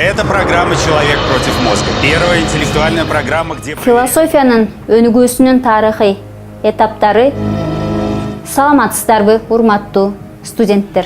Это программа «Человек против мозга». Первая интеллектуальная программа, где... Философияның өнүгүүсүнүн тарыхый этаптары. Саламатсыздарбы, урматтуу студенттер.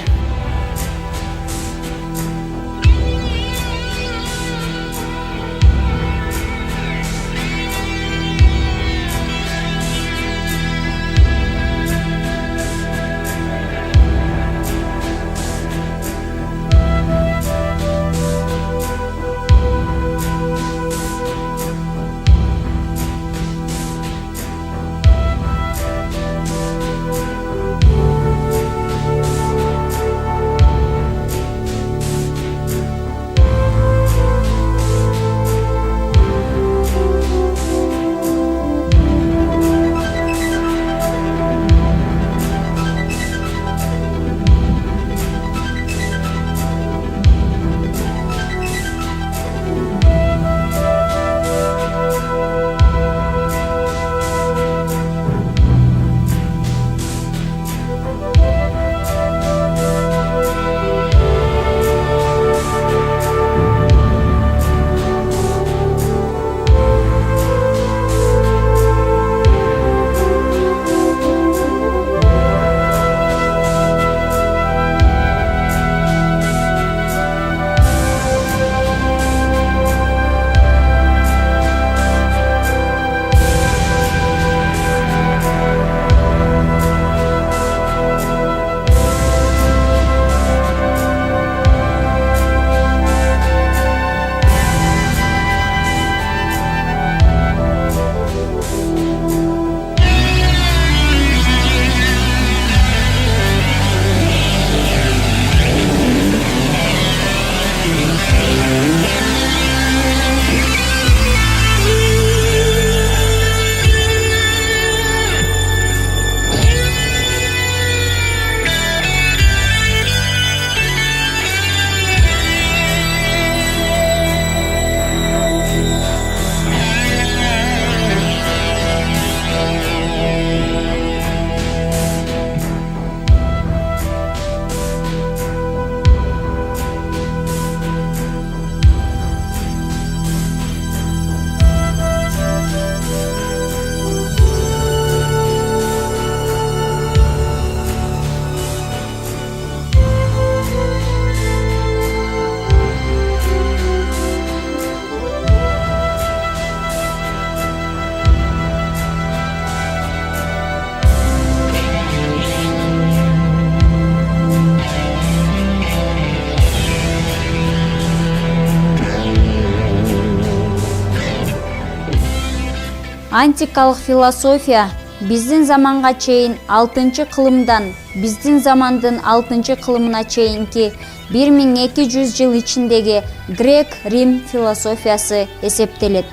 Антикалык философия биздин заманга чейин 6-кылымдан биздин замандын 6-кылымына чейинки 1200 жыл ичиндеги грек-рим философиясы эсептелет.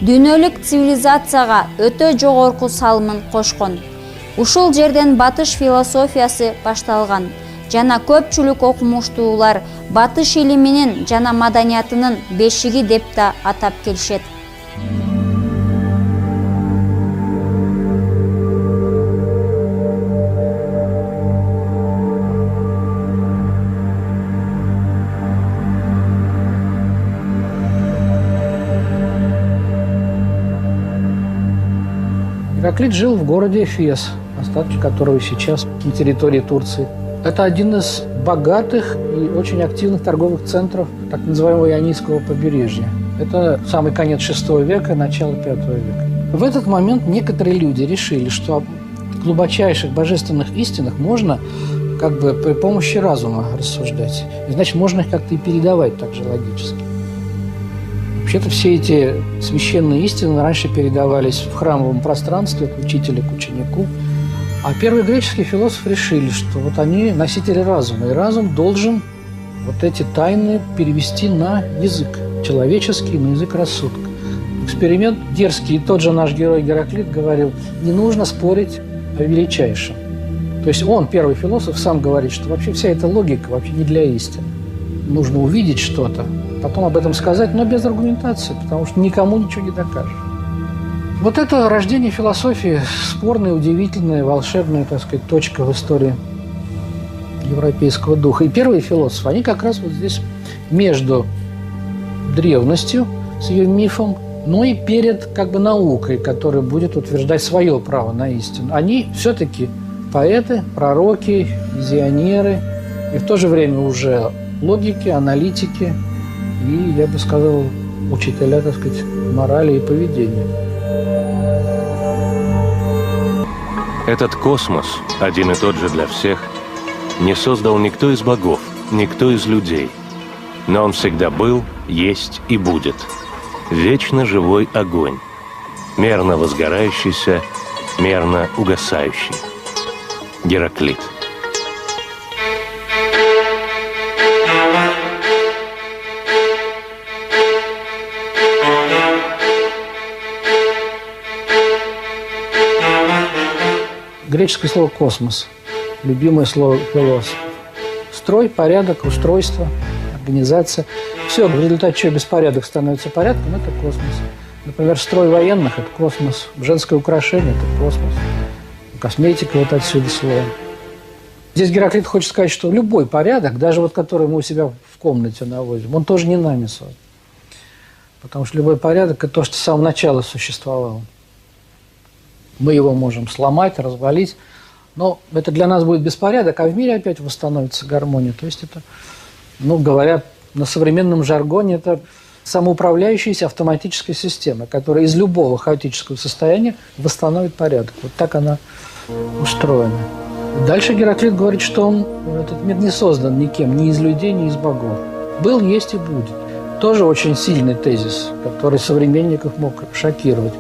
Дүйнөлүк цивилизацияга өтө жогорку салымын кошкон. Ушул жерден батыш философиясы башталган жана көпчүлүк окумуштуулар батыш илиминин жана маданиятынын бешиги деп да атап келишет. Гераклит жил в городе Эфес, остатки которого сейчас на территории Турции. Это один из богатых и очень активных торговых центров так называемого Ионийского побережья. Это самый конец VI века, начало V века. В этот момент некоторые люди решили, что о глубочайших божественных истинах можно как бы при помощи разума рассуждать. И значит, можно их как-то и передавать также логически. Вообще-то все эти священные истины раньше передавались в храмовом пространстве от учителя к ученику. А первые греческие философы решили, что вот они носители разума, и разум должен вот эти тайны перевести на язык человеческий, на язык рассудка. Эксперимент дерзкий, и тот же наш герой Гераклит говорил, не нужно спорить о величайшем. То есть он, первый философ, сам говорит, что вообще вся эта логика вообще не для истины. Нужно увидеть что-то, потом об этом сказать, но без аргументации, потому что никому ничего не докажешь. Вот это рождение философии, спорная, удивительная, волшебная, так сказать, точка в истории европейского духа. И первые философы, они как раз вот здесь между древностью с ее мифом, но и перед как бы наукой, которая будет утверждать свое право на истину. Они все-таки поэты, пророки, визионеры, и в то же время уже логики, аналитики и, я бы сказал, учителя, так сказать, морали и поведения. Этот космос, один и тот же для всех, не создал никто из богов, никто из людей. Но он всегда был, есть и будет. Вечно живой огонь, мерно возгорающийся, мерно угасающий. Гераклит. Греческое слово «космос», любимое слово философов. Строй, порядок, устройство, организация. Все, в результате чего беспорядок становится порядком, это космос. Например, строй военных – это космос. Женское украшение – это космос. Косметика вот отсюда слово. Здесь Гераклит хочет сказать, что любой порядок, даже вот который мы у себя в комнате наводим, он тоже не нами создан. Потому что любой порядок – это то, что с самого начала существовало. Мы его можем сломать, развалить, но это для нас будет беспорядок, а в мире опять восстановится гармония. То есть это, ну, говоря на современном жаргоне, это самоуправляющаяся автоматическая система, которая из любого хаотического состояния восстановит порядок. Вот так она устроена. Дальше Гераклит говорит, что этот мир не создан никем, ни из людей, ни из богов. Был, есть и будет. Тоже очень сильный тезис, который современников мог шокировать.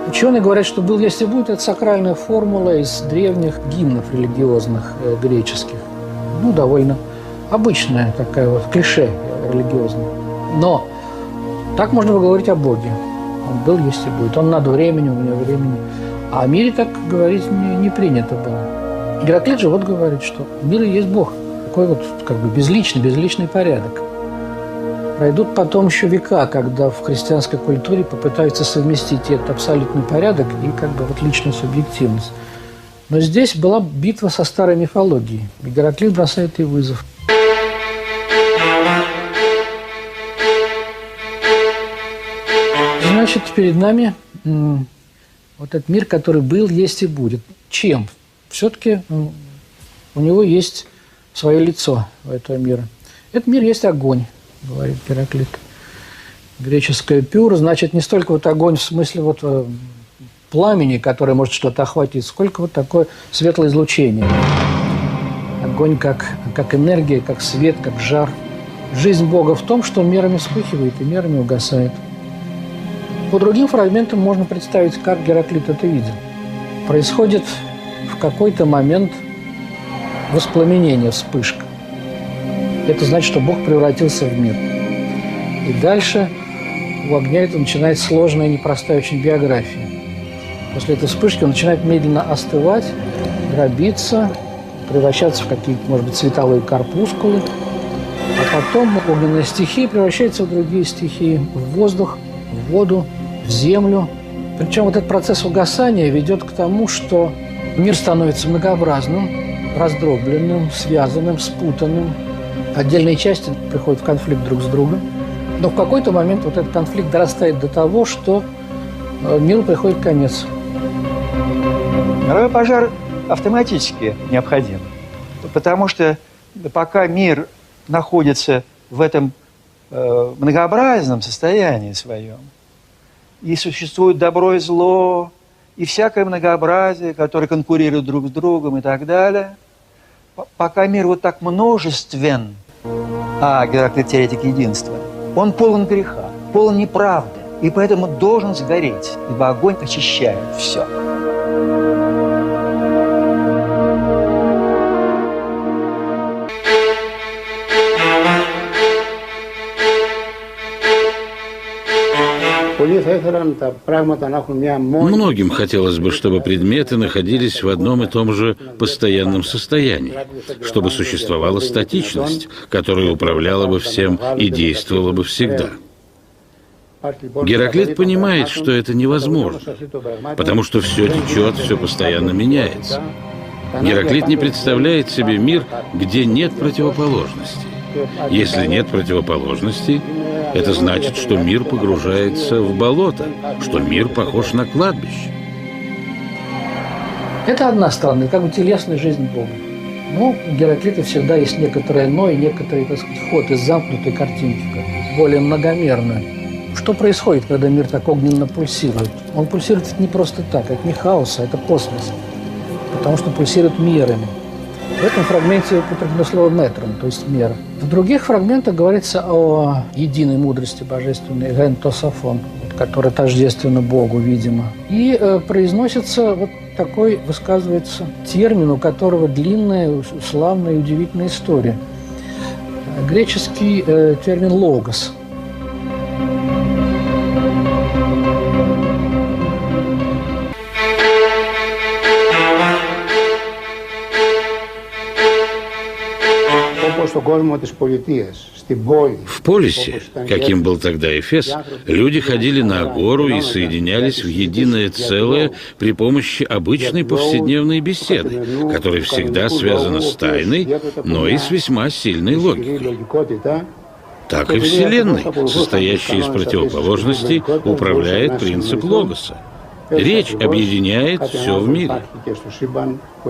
Ученые говорят, что «был, есть и будет» – это сакральная формула из древних гимнов религиозных греческих. Ну, довольно обычная такая вот клише религиозная. Но так можно говорить о Боге. Он был, есть и будет. Он над временем, вне времени. А о мире так говорить не принято было. Гераклит же вот говорит, что в мире есть Бог. Такой вот как бы безличный порядок. Пройдут потом еще века, когда в христианской культуре попытаются совместить этот абсолютный порядок и как бы вот личную субъективность. Но здесь была битва со старой мифологией. И Гераклит бросает ей вызов. Значит, перед нами вот этот мир, который был, есть и будет. Чем? Все-таки у него есть свое лицо у этого мира. Этот мир есть огонь, говорит Гераклит. Греческое «пюр» значит не столько вот огонь в смысле вот пламени, которое может что-то охватить, сколько вот такое светлое излучение. Огонь как энергия, как свет, как жар. Жизнь Бога в том, что он мерами вспыхивает и мерами угасает. По другим фрагментам можно представить, как Гераклит это видел. Происходит в какой-то момент воспламенение, вспышка. Это значит, что Бог превратился в мир. И дальше у огня это начинает сложная, непростая очень биография. После этой вспышки он начинает медленно остывать, дробиться, превращаться в какие-то, может быть, световые корпускулы. А потом огненная стихия превращается в другие стихии, в воздух, в воду, в землю. Причем вот этот процесс угасания ведет к тому, что мир становится многообразным, раздробленным, связанным, спутанным. Отдельные части приходят в конфликт друг с другом. Но в какой-то момент вот этот конфликт дорастает до того, что миру приходит конец. Мировой пожар автоматически необходим. Потому что пока мир находится в этом многообразном состоянии своем, и существует добро и зло, и всякое многообразие, которое конкурирует друг с другом и так далее, пока мир вот так множествен, а Гераклит теоретик единства, он полон греха, полон неправды, и поэтому должен сгореть, ибо огонь очищает все. Многим хотелось бы, чтобы предметы находились в одном и том же постоянном состоянии, чтобы существовала статичность, которая управляла бы всем и действовала бы всегда. Гераклит понимает, что это невозможно, потому что все течет, все постоянно меняется. Гераклит не представляет себе мир, где нет противоположностей. Если нет противоположностей, это значит, что мир погружается в болото, что мир похож на кладбище. Это одна сторона, как бы телесная жизнь Бога. Но у Гераклита всегда есть некоторое «но» и некоторый, так сказать, вход из замкнутой картинки, более многомерную. Что происходит, когда мир так огненно пульсирует? Он пульсирует не просто так, это не хаос, а это космос. Потому что пульсирует мерами. В этом фрагменте употреблено слово «метрон», то есть «мера». В других фрагментах говорится о единой мудрости божественной, «ген тософон», которая тождественна Богу, видимо. И произносится вот такой, высказывается термин, у которого длинная, славная и удивительная история. Греческий термин «логос». В полисе, каким был тогда Эфес, люди ходили на гору и соединялись в единое целое при помощи обычной повседневной беседы, которая всегда связана с тайной, но и с весьма сильной логикой. Так и Вселенной, состоящей из противоположностей, управляет принцип логоса. Речь объединяет все в мире.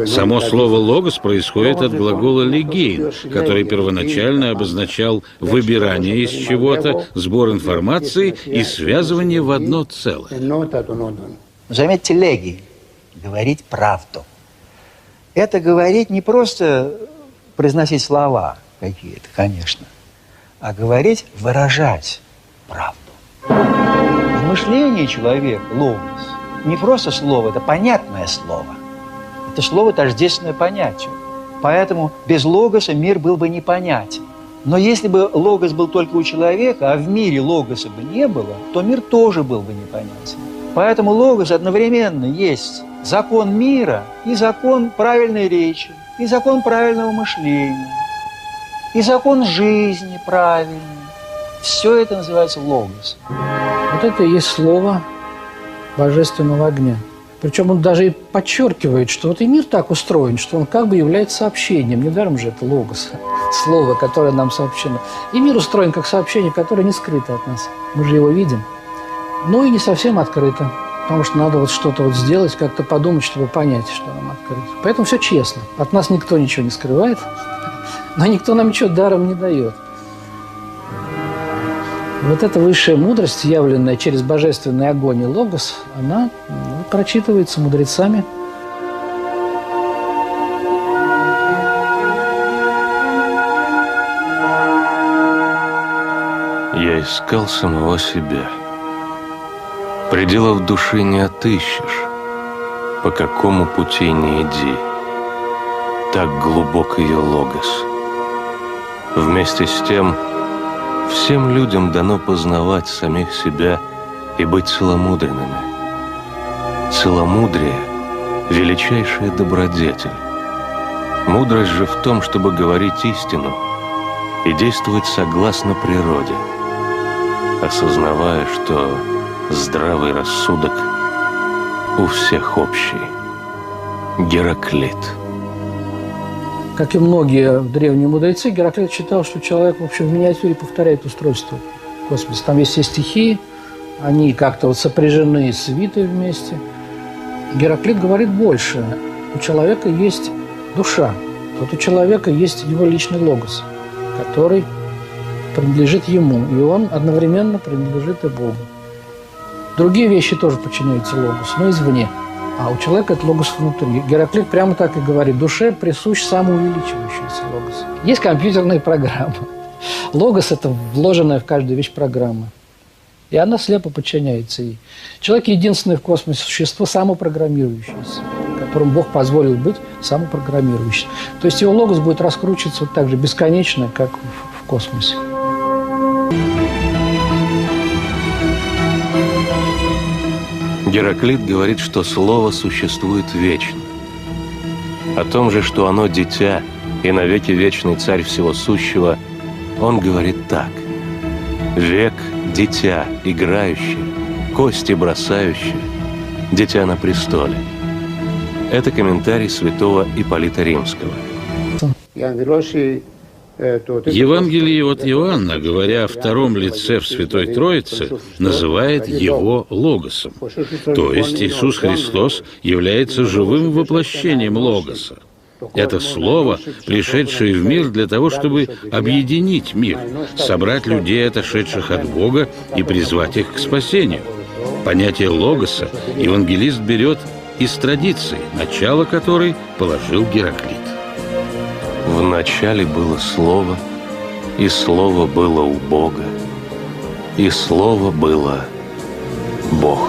Само слово «логос» происходит от глагола «легейн», который первоначально обозначал выбирание из чего-то, сбор информации и связывание в одно целое. Заметьте, леги – говорить правду. Это говорить не просто произносить слова какие-то, конечно, а говорить, выражать правду. В мышлении человека логос не просто слово, это понятное слово. Это слово тождественное понятию. Поэтому без логоса мир был бы непонятен. Но если бы логос был только у человека, а в мире логоса бы не было, то мир тоже был бы непонятен. Поэтому логос одновременно есть закон мира и закон правильной речи, и закон правильного мышления, и закон жизни правильный. Все это называется логос. Вот это и есть слово божественного огня. Причем он даже и подчеркивает, что вот и мир так устроен, что он как бы является сообщением. Недаром же это логос, слово, которое нам сообщено. И мир устроен как сообщение, которое не скрыто от нас. Мы же его видим. Но и не совсем открыто. Потому что надо вот что-то вот сделать, как-то подумать, чтобы понять, что нам открыто. Поэтому все честно. От нас никто ничего не скрывает, но никто нам ничего даром не дает. Вот эта высшая мудрость, явленная через божественный огонь и логос, она прочитывается мудрецами. Я искал самого себя. Пределов души не отыщешь, по какому пути не иди. Так глубок ее логос. Вместе с тем, всем людям дано познавать самих себя и быть целомудренными. Целомудрие – величайшая добродетель. Мудрость же в том, чтобы говорить истину и действовать согласно природе, осознавая, что здравый рассудок у всех общий. Гераклит. Как и многие древние мудрецы, Гераклит считал, что человек, в общем, в миниатюре повторяет устройство космоса. Там есть все стихии, они как-то вот сопряжены, свиты вместе. Гераклит говорит больше. У человека есть душа. Вот у человека есть его личный логос, который принадлежит ему, и он одновременно принадлежит и Богу. Другие вещи тоже подчиняются логосу, но извне. А у человека это логос внутри. Гераклит прямо так и говорит. Душе присущ самоувеличивающийся логос. Есть компьютерная программа. Логос – это вложенная в каждую вещь программа. И она слепо подчиняется ей. Человек – единственное в космосе существо самопрограммирующееся, которому Бог позволил быть самопрограммирующим. То есть его логос будет раскручиваться вот так же бесконечно, как в космосе. Гераклит говорит, что слово существует вечно. О том же, что оно дитя и навеки вечный царь всего сущего, он говорит так. Век – дитя, играющее, кости бросающее, дитя на престоле. Это комментарий святого Ипполита Римского. Евангелие от Иоанна, говоря о втором лице в Святой Троице, называет его Логосом. То есть Иисус Христос является живым воплощением Логоса. Это Слово, пришедшее в мир для того, чтобы объединить мир, собрать людей, отошедших от Бога, и призвать их к спасению. Понятие Логоса евангелист берет из традиции, начало которой положил Гераклит. В начале было Слово, и Слово было у Бога, и Слово было Бог.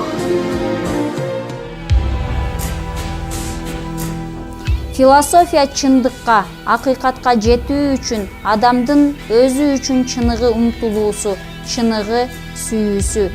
Философия чындыкка, акыйкатка жетүү үчүн адамдын өзү үчүн чыныгы умтулуусу, чыныгы сүйүүсү.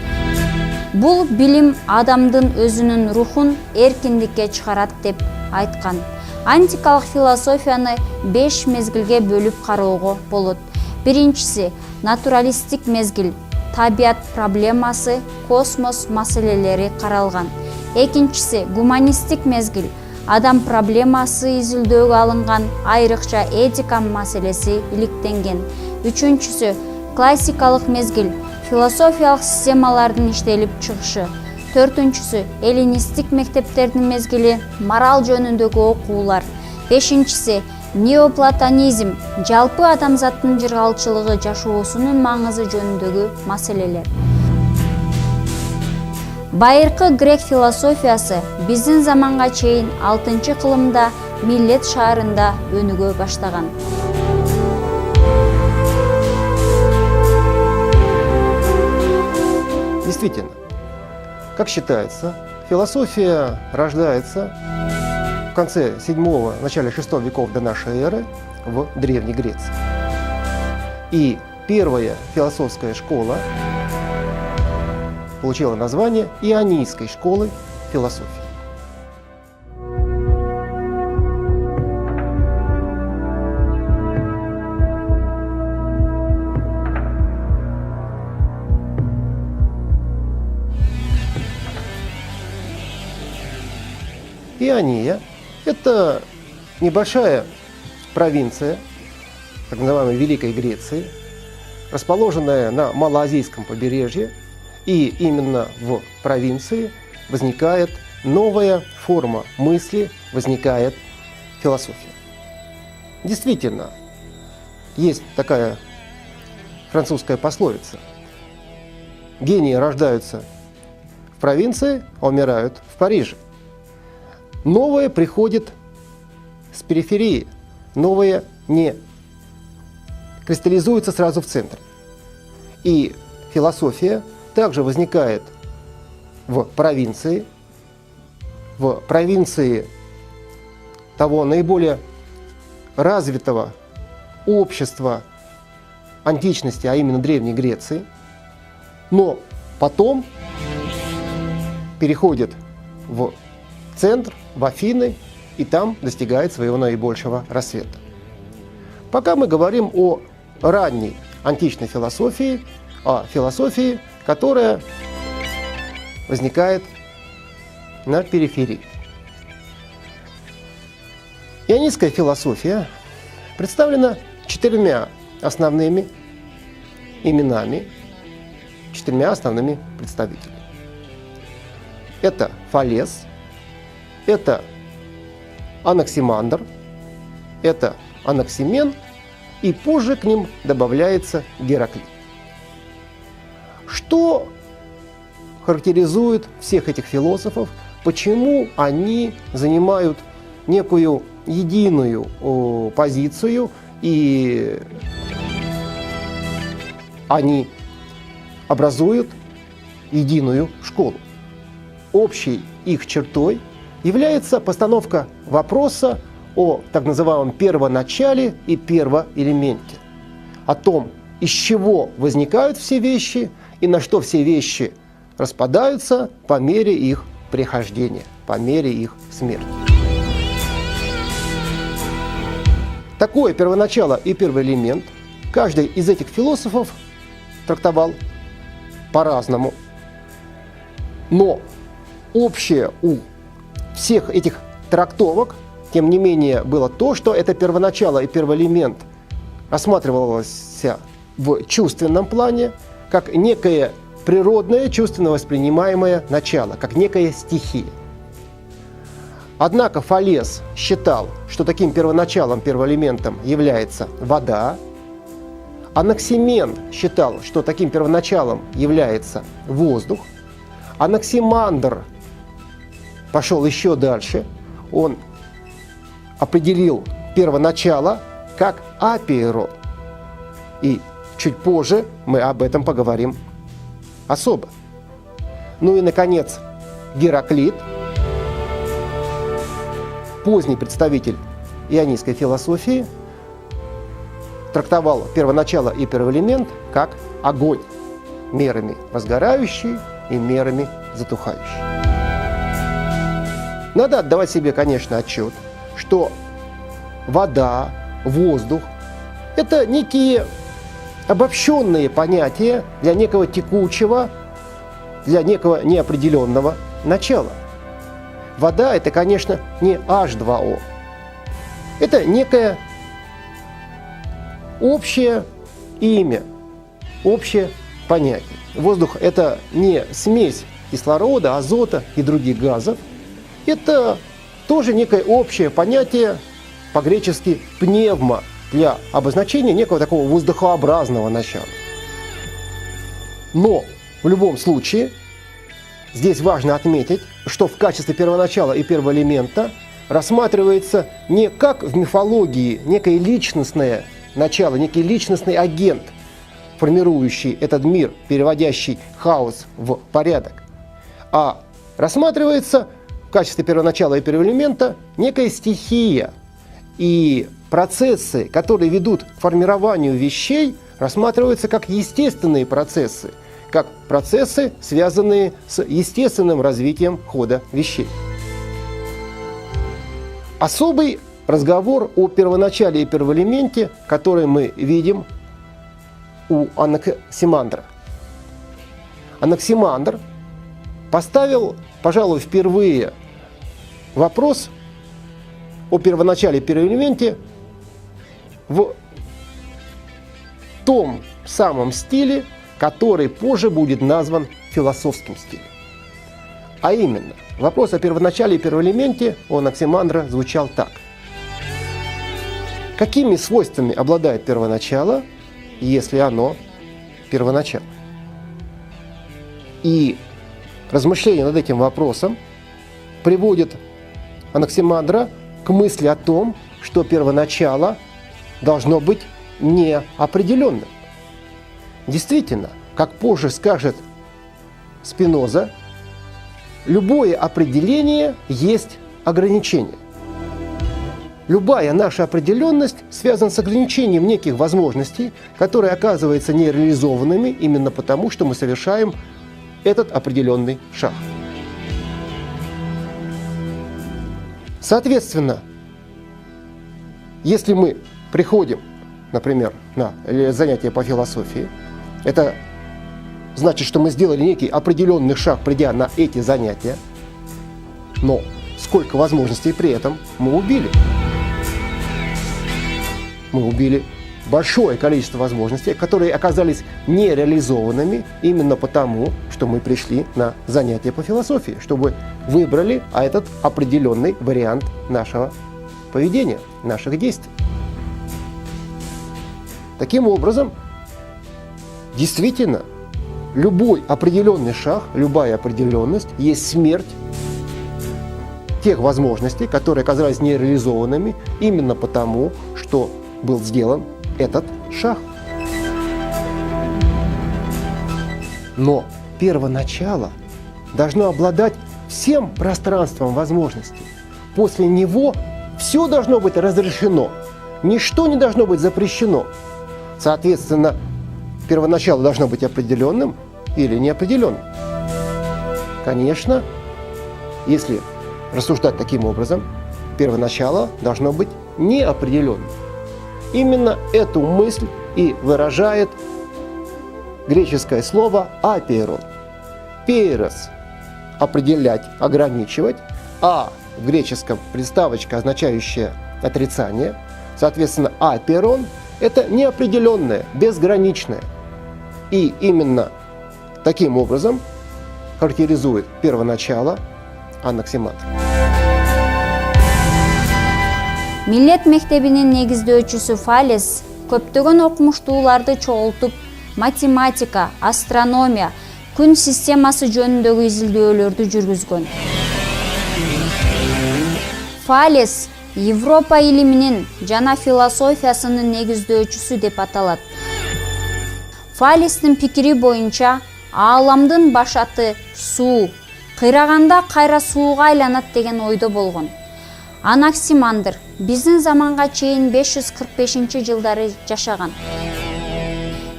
Бул билим адамдын өзүнүн рухун эркиндикке чыгарат деп айткан. Антикалык философияны 5 мезгилге бөлүп кароого болот. Биринчиси натуралисттик мезгил, табият проблемасы, космос маселелери каралган. Экинчиси гуманисттик мезгил, адам проблемасы изилдөөгө алынган, айрыкча этика маселеси иликтенген. Үчүнчүсү классикалык мезгил, философиялык системалардын иштелип чыгышы. Төртүнчүсү эллинисттик мектептердин мезгили, мораль жөнүндөгү окуулар. Бешинчиси неоплатонизм, жалпы адамзаттын жыргалчылыгы, жашоосунун маңызы жөнүндөгү маселелер. Байыркы грек философиясы биздин заманга чейин 6-кылымда Милет шаарында өнүгө баштаган. Действительно, как считается, философия рождается в конце 7-го, начале 6 веков до нашей эры в Древней Греции. И первая философская школа получила название Ионийской школы философии. Иония – это небольшая провинция, так называемой Великой Греции, расположенная на Малоазийском побережье, и именно в провинции возникает новая форма мысли, возникает философия. Действительно, есть такая французская пословица: гении рождаются в провинции, а умирают в Париже. Новое приходит с периферии, новое не кристаллизуется сразу в центре. И философия также возникает в провинции того наиболее развитого общества античности, а именно Древней Греции, но потом переходит в центр, в Афины, и там достигает своего наибольшего расцвета. Пока мы говорим о ранней античной философии, о философии, которая возникает на периферии. Ионийская философия представлена 4 основными именами, 4 основными представителями. Это Фалес, это Анаксимандр, это Анаксимен, и позже к ним добавляется Гераклит. Что характеризует всех этих философов, почему они занимают некую единую позицию, и они образуют единую школу? Общей их чертой является постановка вопроса о так называемом первоначале и первоэлементе, о том, из чего возникают все вещи и на что все вещи распадаются по мере их прихождения, по мере их смерти. Такое первоначало и первоэлемент каждый из этих философов трактовал по-разному, но общее у всех этих трактовок, тем не менее, было то, что это первоначало и первоэлемент рассматривалось в чувственном плане, как некое природное, чувственно воспринимаемое начало, как некая стихия. Однако Фалес считал, что таким первоначалом, первоэлементом является вода. Анаксимен считал, что таким первоначалом является воздух. Анаксимандр пошел еще дальше. Он определил первоначало как апейрон. И чуть позже мы об этом поговорим особо. Ну и, наконец, Гераклит, поздний представитель ионийской философии, трактовал первоначало и первоэлемент как огонь, мерами разгорающий и мерами затухающий. Надо отдавать себе, конечно, отчет, что вода, воздух – это некие обобщенные понятия для некого текучего, для некого неопределенного начала. Вода – это, конечно, не H2O. Это некое общее имя, общее понятие. Воздух – это не смесь кислорода, азота и других газов. Это тоже некое общее понятие, по-гречески «пневма», для обозначения некого такого воздухообразного начала. Но в любом случае здесь важно отметить, что в качестве первоначала и первоэлемента рассматривается не как в мифологии некое личностное начало, некий личностный агент, формирующий этот мир, переводящий хаос в порядок, а рассматривается в качестве первоначала и первоэлемента некая стихия. И процессы, которые ведут к формированию вещей, рассматриваются как естественные процессы, как процессы, связанные с естественным развитием хода вещей. Особый разговор о первоначале и первоэлементе, который мы видим у Анаксимандра. Анаксимандр поставил, пожалуй, впервые вопрос о первоначале и первоэлементе в том самом стиле, который позже будет назван философским стилем. А именно, вопрос о первоначале и первоэлементе у Анаксимандра звучал так. Какими свойствами обладает первоначало, если оно первоначало? И размышление над этим вопросом приводит Анаксимандра к мысли о том, что первоначало должно быть неопределенным. Действительно, как позже скажет Спиноза, любое определение есть ограничение. Любая наша определенность связана с ограничением неких возможностей, которые оказываются нереализованными именно потому, что мы совершаем этот определенный шаг. Соответственно, если мы приходим, например, на занятия по философии, это значит, что мы сделали некий определенный шаг, придя на эти занятия, но сколько возможностей при этом мы убили? Мы убили большое количество возможностей, которые оказались нереализованными именно потому, что мы пришли на занятия по философии, чтобы выбрали этот определенный вариант нашего поведения, наших действий. Таким образом, действительно, любой определенный шаг, любая определенность есть смерть тех возможностей, которые оказались нереализованными именно потому, что был сделан этот шаг. Но первоначало должно обладать всем пространством возможностей. После него все должно быть разрешено, ничто не должно быть запрещено. Соответственно, первоначало должно быть определенным или неопределенным. Конечно, если рассуждать таким образом, первоначало должно быть неопределенным. Именно эту мысль и выражает греческое слово «апейрон». «Пейрос» – определять, ограничивать, а в греческом приставочка, означающая отрицание. Соответственно, аперон – это неопределенное, безграничное. И именно таким образом характеризует первоначало Анаксимандр. Миллет мектебинин негиздөөчүсү Фалес көптөгөн окумуштууларды чогултуп, математика, астрономия, күн системасы жөнүндөгү изилдөөлөрдү жүргүзгөн. Фалес Европа илиминин жана философиясынын негиздөөчүсү деп аталат. Фалестин пикири боюнча ааламдын башаты суу, кыйраганда кайра сууга айланат деген ойдо болгон. Анаксимандр биздин заманга чейин 545-жылдары жашаган.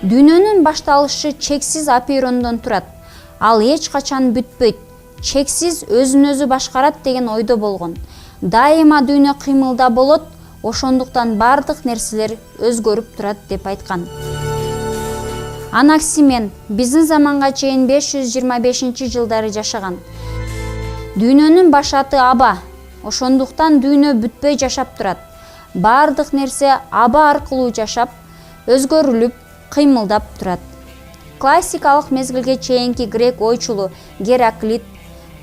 Дүйнөнүн башталышы чексиз аперондон турат. Ал эч качан бүтпөйт, чексиз өзүн өзү башкарат деген ойдо болгон. Дайыма дүйнө кыймылда болот, ошондуктан бардык нерселер өзгөрүп турат деп айткан. Анаксимен биздин заманга чейин 525-жылдары жашаган. Дүйнөнүн башаты аба, ошондуктан дүйнө бүтпөй жашап турат. Бардык нерсе аба аркылуу жашап, өзгөрүлүп, кыймылдап турат. Классикалык мезгилге чейинки грек ойчулу Гераклит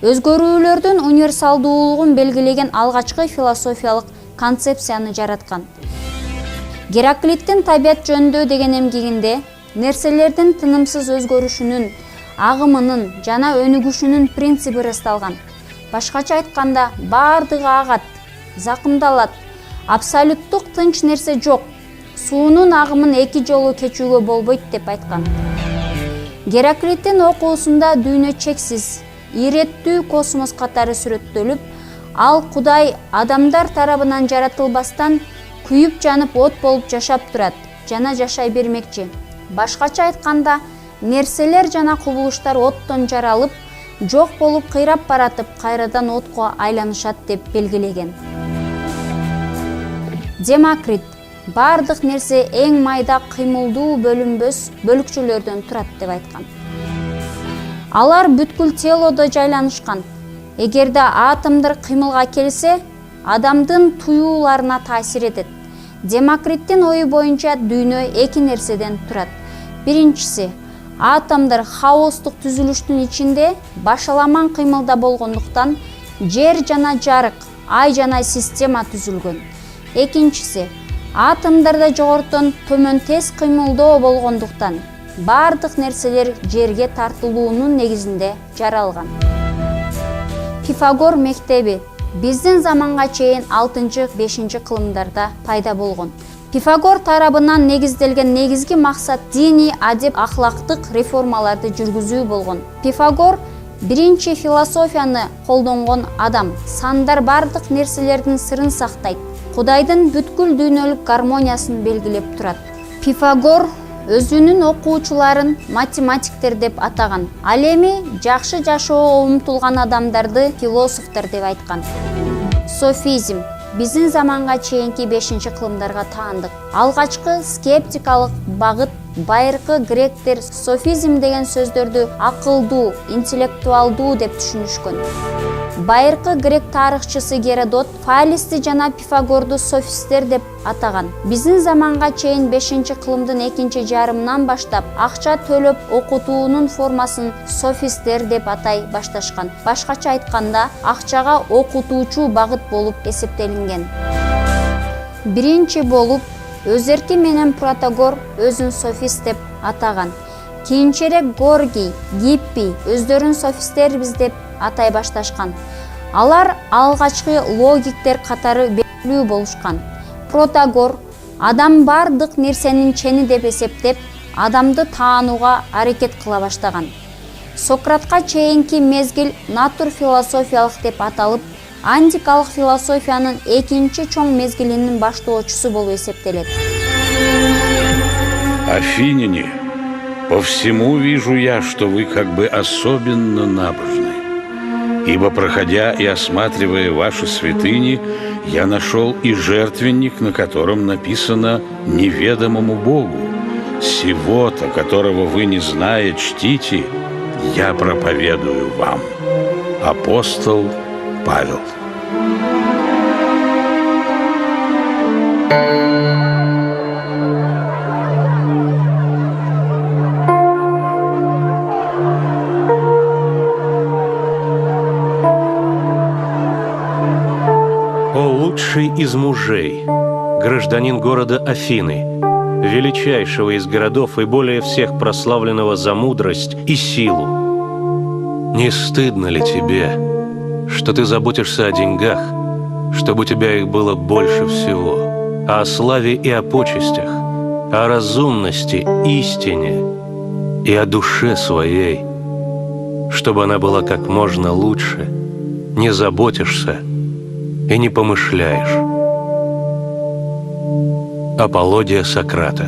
өзгөрүүлөрдүн универсалдуулугун белгилеген алгачкы философиялык концепцияны жараткан. Гераклиттин табият жөнүндө деген эмгегинде нерселердин тынымсыз өзгөрүшүнүн, агымынын жана өнүгүшүнүн принциби ырасталган. Башкача айтканда, бардыгы агат, закымдалат, абсолюттук тынч нерсе жок, суунун агымын эки жолу кечүүгө болбойт деп айткан. Гераклиттин окуусунда дүйнө чексиз, иреттүү космос катары сүрөттөлүп, ал Кудай адамдар тарабынан жаратылбастан күйүп жанып от болуп жашап турат жана жашай бермекчи. Башкача айтканда, нерселер жана кубулуштар оттон жаралып, жок болуп кыйрап баратып, кайрадан отко айланышат деп белгилеген. Демокрит бардык нерсе эң майда кыймылдуу бөлүнбөс бөлүкчөлөрдөн турат деп айткан. Алар бүткүл телодо жайланышкан. Эгерде атомдор кыймылга келсе, адамдын туюуларына таасир этет. Демокриттин ою боюнча дүйнө эки нерседен турат. Биринчиси, атомдор хаостук түзүлүштүн ичинде башаламан кыймылда болгондуктан жер жана жарык, ай жана система түзүлгөн. Экинчиси, атомдордо жогорутон төмөн тез кыймылдоо болгондуктан бардык нерселер жерге тартылуунун негизинде жаралган. Пифагор мектеби биздин заманга чейин 6-5 кылымдарда пайда болгон. Пифагор тарабынан негизделген негизги максат диний, адеп, ахлактык реформаларды жүргүзүү болгон. Пифагор биринчи философияны колдонгон адам. Сандар бардык нерселердин сырын сактайт. Кудайдын бүткүл дүйнөлүк гармониясын белгилеп турат. Пифагор өзүнүн окуучуларын математиктер деп атаган. Ал эми жакшы жашоого умтулган адамдарды философтор деп айткан. Софизм биздин заманга чейинки 5-кылымдарга таандык. Алгачкы скептикалык багыт байыркы гректер софизм деген сөздөрдү акылдуу, интеллектуалдуу деп түшүнүшкөн. Байыркы грек тарыхчысы Геродот Фалести жана Пифагорду софисттер деп атаган. Биздин заманга чейин 5-кылымдын экинчи жарымынан баштап акча төлөп окутуунун формасын софисттер деп атай башташкан. Башкача айтканда, акчага окутуучу багыт болуп эсептелинген. Биринчи болуп Өзерки менен Протагор өзүн софист деп атаган. Кийинчерээк Горгий, Гиппий өздөрүн софисттербиз деп атай башташкан. Алар алгачкы логиктер катары белгилүү болушкан. Протагор адам бардык нерсенин чени деп эсептеп, адамды таанууга аракет кыла баштаган. Сократка чейинки мезгил натур философиялык деп аталып, антикалык философиянын экинчи чоң мезгилинин баштоочусу болуп эсептелет. Афиняне, по всему вижу я, что вы как бы особенно набожны. Ибо, проходя и осматривая ваши святыни, я нашел и жертвенник, на котором написано «Неведомому Богу». Сего-то, которого вы, не зная, чтите, я проповедую вам. Апостол Павел. О лучший из мужей, гражданин города Афины, величайшего из городов и более всех прославленного за мудрость и силу. Не стыдно ли тебе, что ты заботишься о деньгах, чтобы у тебя их было больше всего, о славе и о почестях, о разумности, истине и о душе своей, чтобы она была как можно лучше, не заботишься и не помышляешь. Апология Сократа.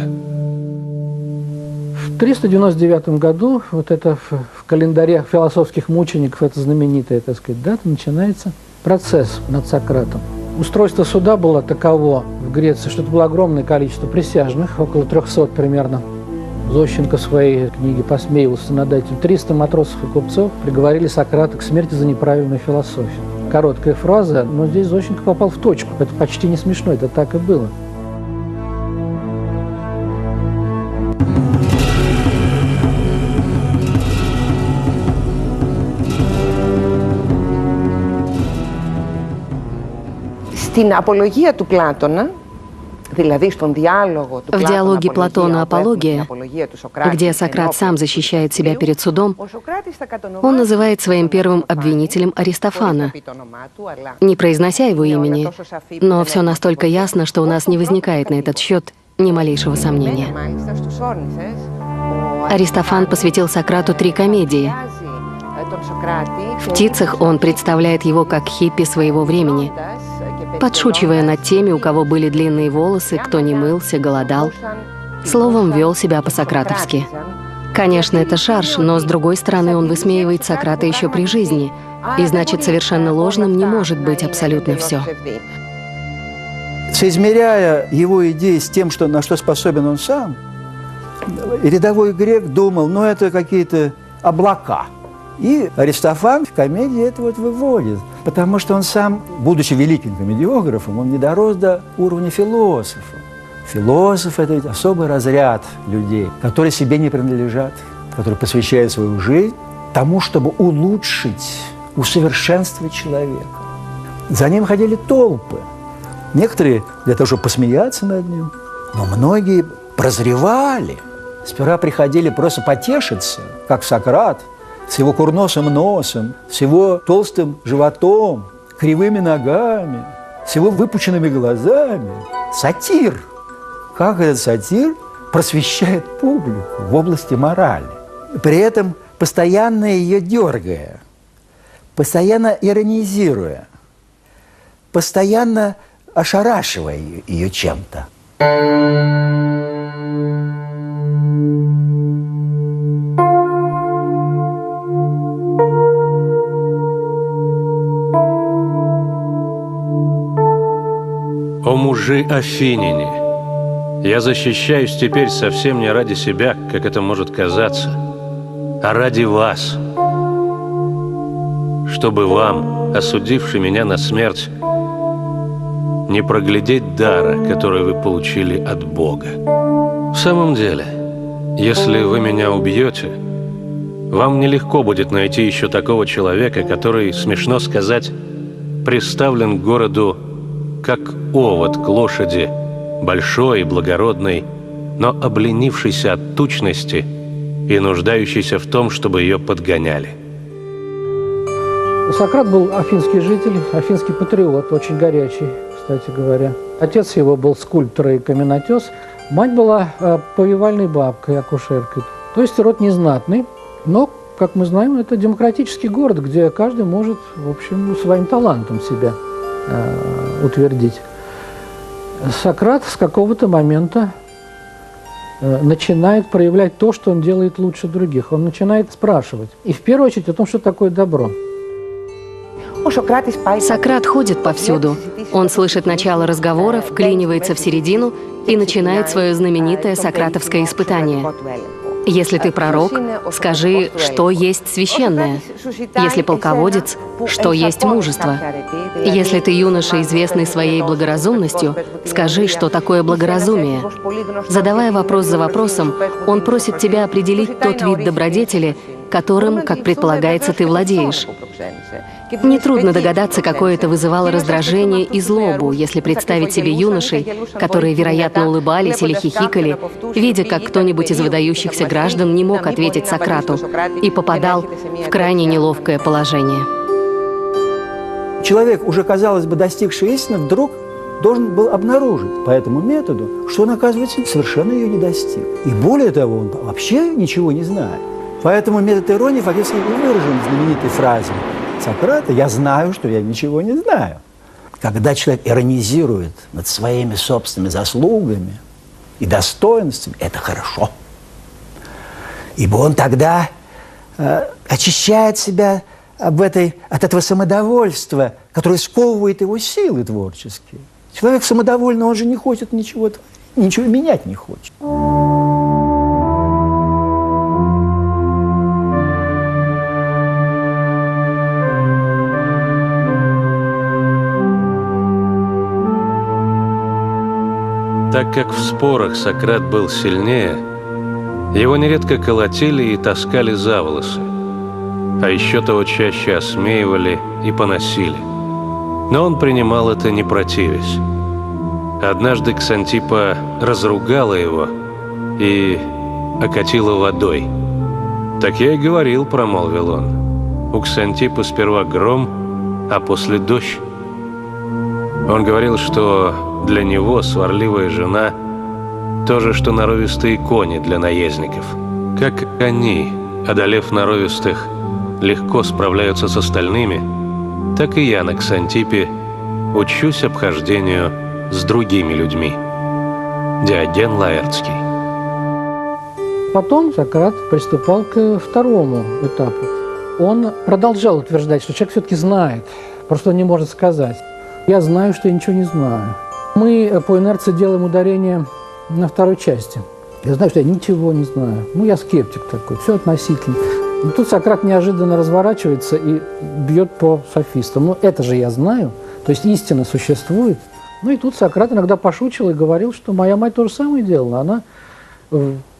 В 399 году, вот это в календаре философских мучеников, это знаменитая, так сказать, дата, начинается процесс над Сократом. Устройство суда было таково в Греции, что это было огромное количество присяжных, около 300 примерно. Зощенко в своей книге посмеивался над этим. 300 матросов и купцов приговорили Сократа к смерти за неправильную философию. Короткая фраза, но здесь Зощенко попал в точку. Это почти не смешно, это так и было. Στην απολογία του Πλάτωνα, в диалоге Платона «Апология», где Сократ сам защищает себя перед судом, он называет своим первым обвинителем Аристофана, не произнося его имени, но все настолько ясно, что у нас не возникает на этот счет ни малейшего сомнения. Аристофан посвятил Сократу 3 комедии. В «Птицах» он представляет его как хиппи своего времени, подшучивая над теми, у кого были длинные волосы, кто не мылся, голодал. Словом, вел себя по-сократовски. Конечно, это шарж, но, с другой стороны, он высмеивает Сократа еще при жизни, и значит, совершенно ложным не может быть абсолютно все. Соизмеряя его идеи с тем, на что способен он сам, рядовой грек думал, ну это какие-то облака. И Аристофан в комедии это вот выводит, потому что он сам, будучи великим комедиографом, он не дорос до уровня философа. Философ – это ведь особый разряд людей, которые себе не принадлежат, которые посвящают свою жизнь тому, чтобы улучшить, усовершенствовать человека. За ним ходили толпы. Некоторые для того, чтобы посмеяться над ним, но многие прозревали. Сперва приходили просто потешиться, как Сократ, с его курносым носом, с его толстым животом, кривыми ногами, с его выпученными глазами. Сатир. Как этот сатир просвещает публику в области морали, при этом постоянно ее дергая, постоянно иронизируя, постоянно ошарашивая ее чем-то. О мужи Афиняне! Я защищаюсь теперь совсем не ради себя, как это может казаться, а ради вас, чтобы вам, осудивший меня на смерть, не проглядеть дара, который вы получили от Бога. В самом деле, если вы меня убьете, вам нелегко будет найти еще такого человека, который, смешно сказать, приставлен к городу как овод к лошади, большой и благородной, но обленившейся от тучности и нуждающейся в том, чтобы ее подгоняли. Сократ был афинский житель, афинский патриот, очень горячий, кстати говоря. Отец его был скульптор и каменотес, мать была повивальной бабкой, акушеркой. То есть род незнатный, но, как мы знаем, это демократический город, где каждый может, в общем, своим талантом себя утвердить. Сократ с какого-то момента начинает проявлять то, что он делает лучше других. Он начинает спрашивать. И в первую очередь о том, что такое добро. Сократ ходит повсюду. Он слышит начало разговора, вклинивается в середину и начинает свое знаменитое сократовское испытание. Если ты пророк, скажи, что есть священное. Если полководец, что есть мужество. Если ты юноша, известный своей благоразумностью, скажи, что такое благоразумие. Задавая вопрос за вопросом, он просит тебя определить тот вид добродетели, которым, как предполагается, ты владеешь. Нетрудно догадаться, какое это вызывало раздражение и злобу, если представить себе юношей, которые, вероятно, улыбались или хихикали, видя, как кто-нибудь из выдающихся граждан не мог ответить Сократу и попадал в крайне неловкое положение. Человек, уже, казалось бы, достигший истины, вдруг должен был обнаружить по этому методу, что он, оказывается, совершенно ее не достиг. И более того, он вообще ничего не знает. Поэтому метод иронии фактически и выражен в знаменитой фразе Сократа: «Я знаю, что я ничего не знаю». Когда человек иронизирует над своими собственными заслугами и достоинствами, это хорошо. Ибо он тогда очищает себя от этого самодовольства, которое сковывает его силы творческие. Человек самодовольный, он же не хочет ничего менять не хочет. Так как в спорах Сократ был сильнее, его нередко колотили и таскали за волосы, а еще того чаще осмеивали и поносили. Но он принимал это, не противясь. Однажды Ксантиппа разругала его и окатила водой. «Так я и говорил», — промолвил он. «У Ксантиппы сперва гром, а после дождь». Он говорил, что для него сварливая жена – то же, что норовистые кони для наездников. Как они, одолев норовистых, легко справляются с остальными, так и я на Ксантиппе учусь обхождению с другими людьми. Диоген Лаэртский. Потом Сократ приступал к второму этапу. Он продолжал утверждать, что человек все-таки знает, просто он не может сказать. Я знаю, что я ничего не знаю. Мы по инерции делаем ударение на второй части. Я знаю, что я ничего не знаю. Я скептик такой, все относительно. И тут Сократ неожиданно разворачивается и бьет по софистам. Это же я знаю, то есть истина существует. И тут Сократ иногда пошучил и говорил, что моя мать то же самое делала. Она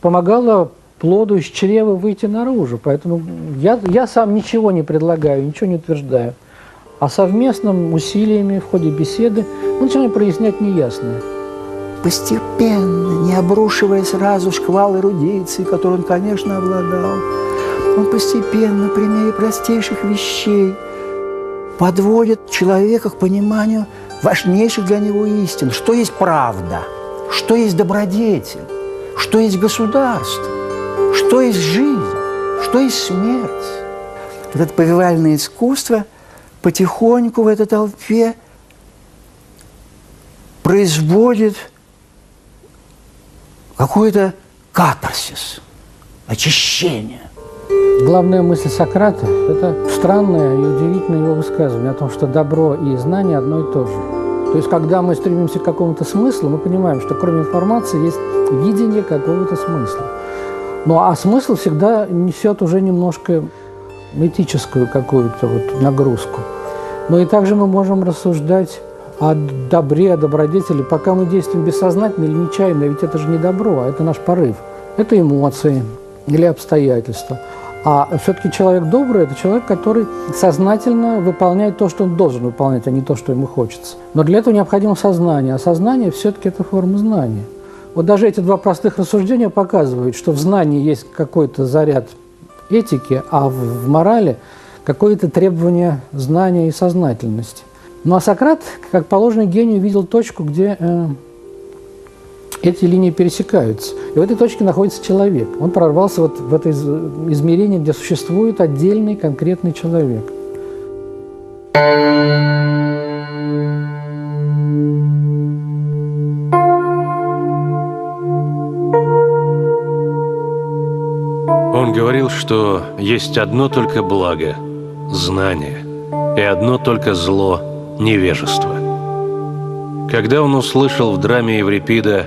помогала плоду из чрева выйти наружу. Поэтому я сам ничего не предлагаю, ничего не утверждаю. А совместным усилиями в ходе беседы мы начинаем прояснять неясное. Постепенно, не обрушивая сразу шквал эрудиции, которым он, конечно, обладал, он постепенно, при мере простейших вещей, подводит человека к пониманию важнейших для него истин. Что есть правда, что есть добродетель, что есть государство, что есть жизнь, что есть смерть. Это повивальное искусство потихоньку в этой толпе производит какой-то катарсис, очищение. Главная мысль Сократа – это странное и удивительное его высказывание о том, что добро и знание одно и то же. То есть, когда мы стремимся к какому-то смыслу, мы понимаем, что кроме информации есть видение какого-то смысла. А смысл всегда несет уже немножко этическую какую-то нагрузку. Но и также мы можем рассуждать о добре, о добродетели, пока мы действуем бессознательно или нечаянно, ведь это же не добро, а это наш порыв. Это эмоции или обстоятельства. А все-таки человек добрый – это человек, который сознательно выполняет то, что он должен выполнять, а не то, что ему хочется. Но для этого необходимо сознание, а сознание все-таки это форма знания. Даже эти два простых рассуждения показывают, что в знании есть какой-то заряд этики, а в морали какое-то требование знания и сознательности. А Сократ, как положено гению, видел точку, где эти линии пересекаются. И в этой точке находится человек. Он прорвался в это измерение, где существует отдельный конкретный человек. Он говорил, что есть одно только благо – знание, и одно только зло – невежество. Когда он услышал в драме Еврипида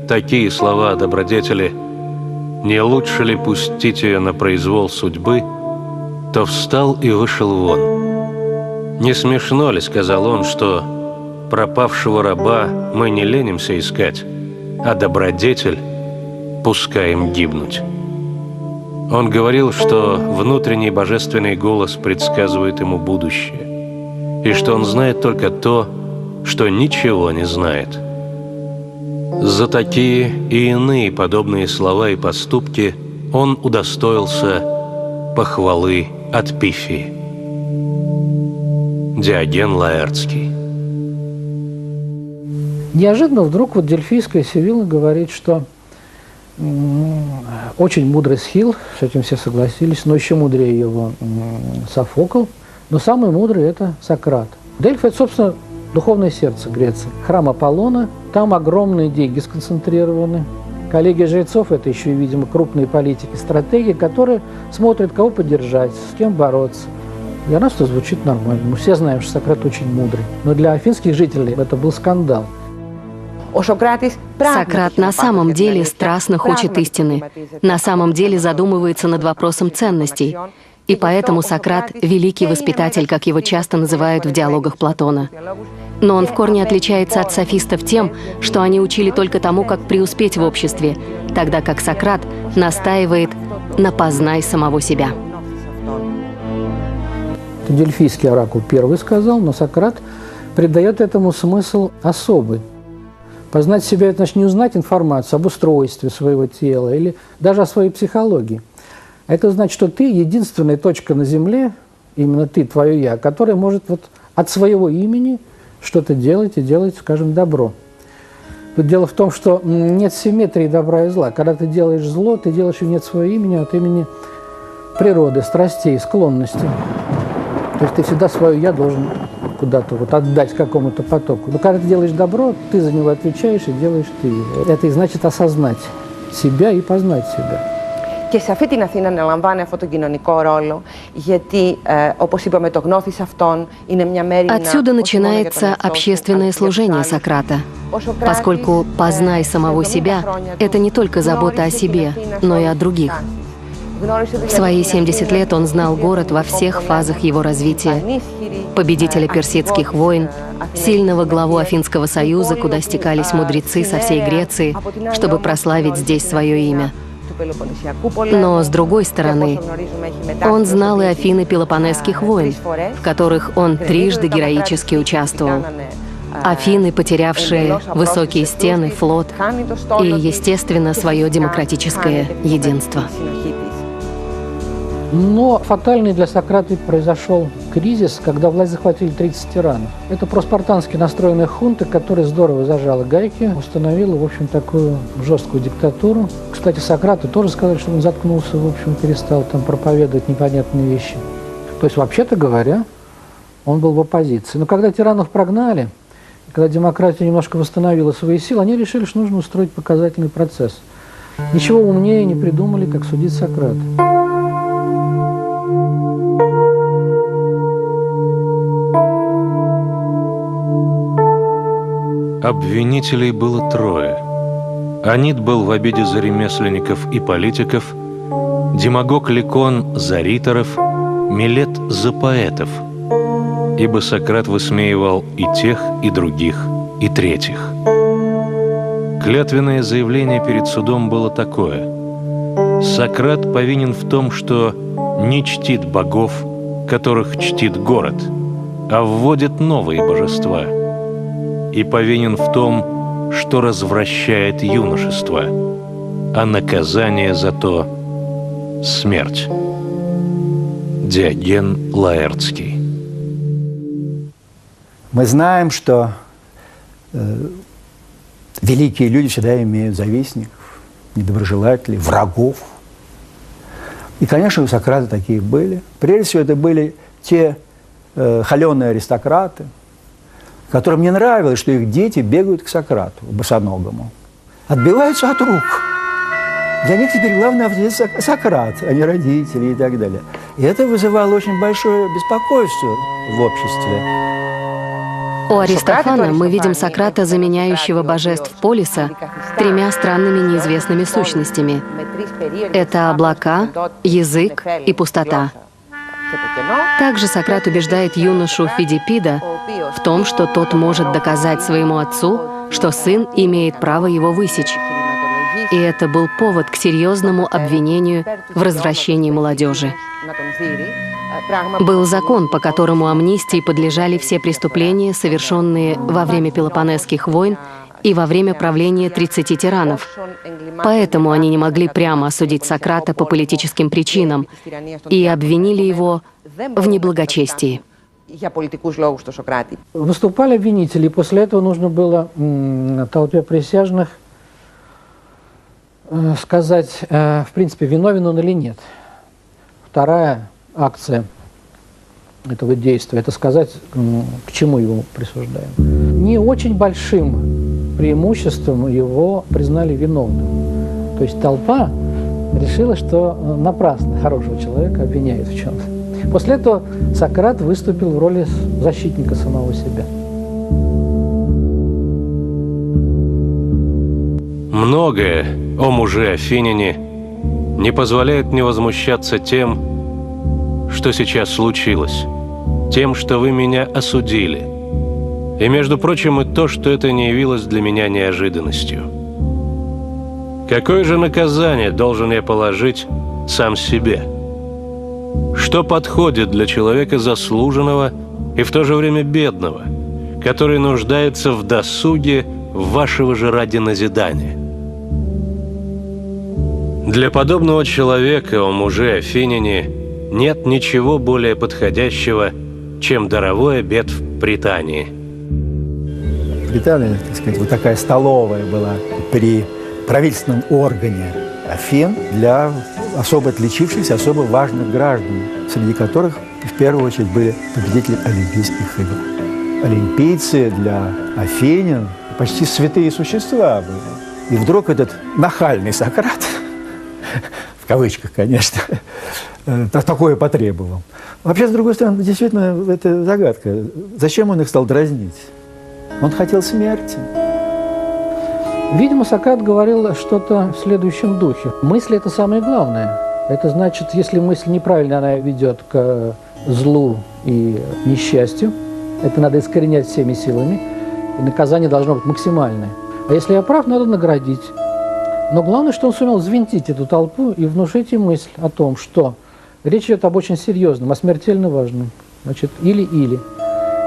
такие слова о добродетели, не лучше ли пустить ее на произвол судьбы, то встал и вышел вон. «Не смешно ли, — сказал он, — что пропавшего раба мы не ленимся искать, а добродетель пускаем гибнуть?» Он говорил, что внутренний божественный голос предсказывает ему будущее, и что он знает только то, что ничего не знает. За такие и иные подобные слова и поступки он удостоился похвалы от Пифии. Диоген Лаэртский. Неожиданно вдруг вот Дельфийская Сивилла говорит, что очень мудрый Схил, с этим все согласились, но еще мудрее его Софокл, но самый мудрый – это Сократ. Дельфы – это, собственно, духовное сердце Греции. Храм Аполлона, там огромные деньги сконцентрированы. Коллегия жрецов – это еще и, видимо, крупные политики, стратегии, которые смотрят, кого поддержать, с кем бороться. Для нас это звучит нормально. Мы все знаем, что Сократ очень мудрый. Но для афинских жителей это был скандал. Сократ на самом деле страстно хочет истины, на самом деле задумывается над вопросом ценностей. И поэтому Сократ – великий воспитатель, как его часто называют в диалогах Платона. Но он в корне отличается от софистов тем, что они учили только тому, как преуспеть в обществе, тогда как Сократ настаивает на «познай самого себя». Это Дельфийский оракул первый сказал, но Сократ придает этому смысл особый. Познать себя – это значит не узнать информацию об устройстве своего тела или даже о своей психологии. Это значит, что ты единственная точка на Земле, именно ты, твое «я», которая может вот от своего имени что-то делать и делать, скажем, добро. Тут дело в том, что нет симметрии добра и зла. Когда ты делаешь зло, ты делаешь его не от своего имени, а от имени природы, страстей, склонностей. То есть ты всегда свое «я» должен куда-то вот отдать какому-то потоку. Но когда ты делаешь добро, ты за него отвечаешь и делаешь ты его. Это и значит осознать себя и познать себя. Και σε αυτή την Αθήνα αναλαμβάνει αυτό το κοινωνικό ρόλο, γιατί, όπως είπαμε, το γνώθις αυτών είναι μια μέρημνα... Отсюда начинается общественное служение Сократа, поскольку «познай самого себя» — это не только забота о себе, но и о других. В свои 70 лет он знал город во всех фазах его развития. Победителя персидских войн, сильного главу Афинского союза, куда стекались мудрецы со всей Греции, чтобы прославить здесь свое имя. Но, с другой стороны, он знал и Афины Пелопоннесских войн, в которых он трижды героически участвовал. Афины, потерявшие высокие стены, флот и, естественно, свое демократическое единство. Но фатальный для Сократа произошел кризис, когда власть захватили 30 тиранов. Это проспартански настроенная хунта, которая здорово зажала гайки, установила, в общем, такую жесткую диктатуру. Кстати, Сократу тоже сказали, что он заткнулся, в общем, перестал там проповедовать непонятные вещи. То есть, вообще-то говоря, он был в оппозиции. Но когда тиранов прогнали, когда демократия немножко восстановила свои силы, они решили, что нужно устроить показательный процесс. Ничего умнее не придумали, как судить Сократа. Обвинителей было трое. Анит был в обиде за ремесленников и политиков, демагог Ликон за риторов, Милет за поэтов, ибо Сократ высмеивал и тех, и других, и третьих. Клятвенное заявление перед судом было такое: Сократ повинен в том, что не чтит богов, которых чтит город, а вводит новые божества, и повинен в том, что развращает юношество, а наказание за то — смерть. Диоген Лаэртский. Мы знаем, что великие люди всегда имеют завистников, недоброжелателей, врагов. И, конечно, у Сократа такие были. Прежде всего, это были те холеные аристократы, которым не нравилось, что их дети бегают к Сократу, босоногому. Отбиваются от рук. Для них теперь главный авторитет Сократ, а не родители и так далее. И это вызывало очень большое беспокойство в обществе. У Аристофана мы видим Сократа, заменяющего божеств Полиса, тремя странными неизвестными сущностями. Это облака, язык и пустота. Также Сократ убеждает юношу Фидиппида в том, что тот может доказать своему отцу, что сын имеет право его высечь. И это был повод к серьезному обвинению в развращении молодежи. Был закон, по которому амнистии подлежали все преступления, совершенные во время Пелопоннесских войн и во время правления 30 тиранов. Поэтому они не могли прямо осудить Сократа по политическим причинам и обвинили его в неблагочестии. Выступали обвинители, и после этого нужно было толпе присяжных сказать, в принципе, виновен он или нет. Вторая акция этого действия – это сказать, к чему его присуждаем. Не очень большим преимуществом его признали виновным. То есть толпа решила, что напрасно хорошего человека обвиняют в чем-то. После этого Сократ выступил в роли защитника самого себя. Многое, о муже Афиняне, не позволяет мне возмущаться тем, что сейчас случилось, тем, что вы меня осудили. И, между прочим, и то, что это не явилось для меня неожиданностью. Какое же наказание должен я положить сам себе? Что подходит для человека заслуженного и в то же время бедного, который нуждается в досуге вашего же ради назидания? Для подобного человека, о муже Афиняне, нет ничего более подходящего, чем даровой обед в Британии. Британия, так сказать, вот такая столовая была при правительственном органе Афин для особо отличившихся, особо важных граждан, среди которых в первую очередь были победители Олимпийских игр. Олимпийцы для афинян почти святые существа были. И вдруг этот нахальный Сократ, в кавычках, конечно, такое потребовал. Вообще, с другой стороны, действительно, это загадка. Зачем он их стал дразнить? Он хотел смерти. Видимо, Сократ говорил что-то в следующем духе. Мысль – это самое главное. Это значит, если мысль неправильно, она ведет к злу и несчастью, это надо искоренять всеми силами, и наказание должно быть максимальное. А если я прав, надо наградить. Но главное, что он сумел взвинтить эту толпу и внушить им мысль о том, что речь идет об очень серьезном, о смертельно важном. Значит, или-или.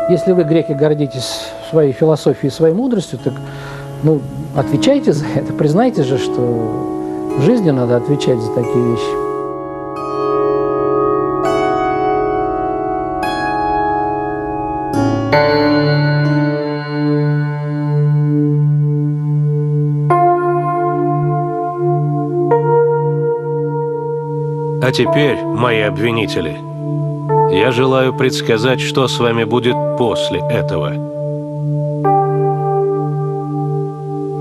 Если вы, греки, гордитесь своей философией, своей мудростью, так, отвечайте за это. Признайте же, что в жизни надо отвечать за такие вещи. А теперь, мои обвинители, я желаю предсказать, что с вами будет после этого.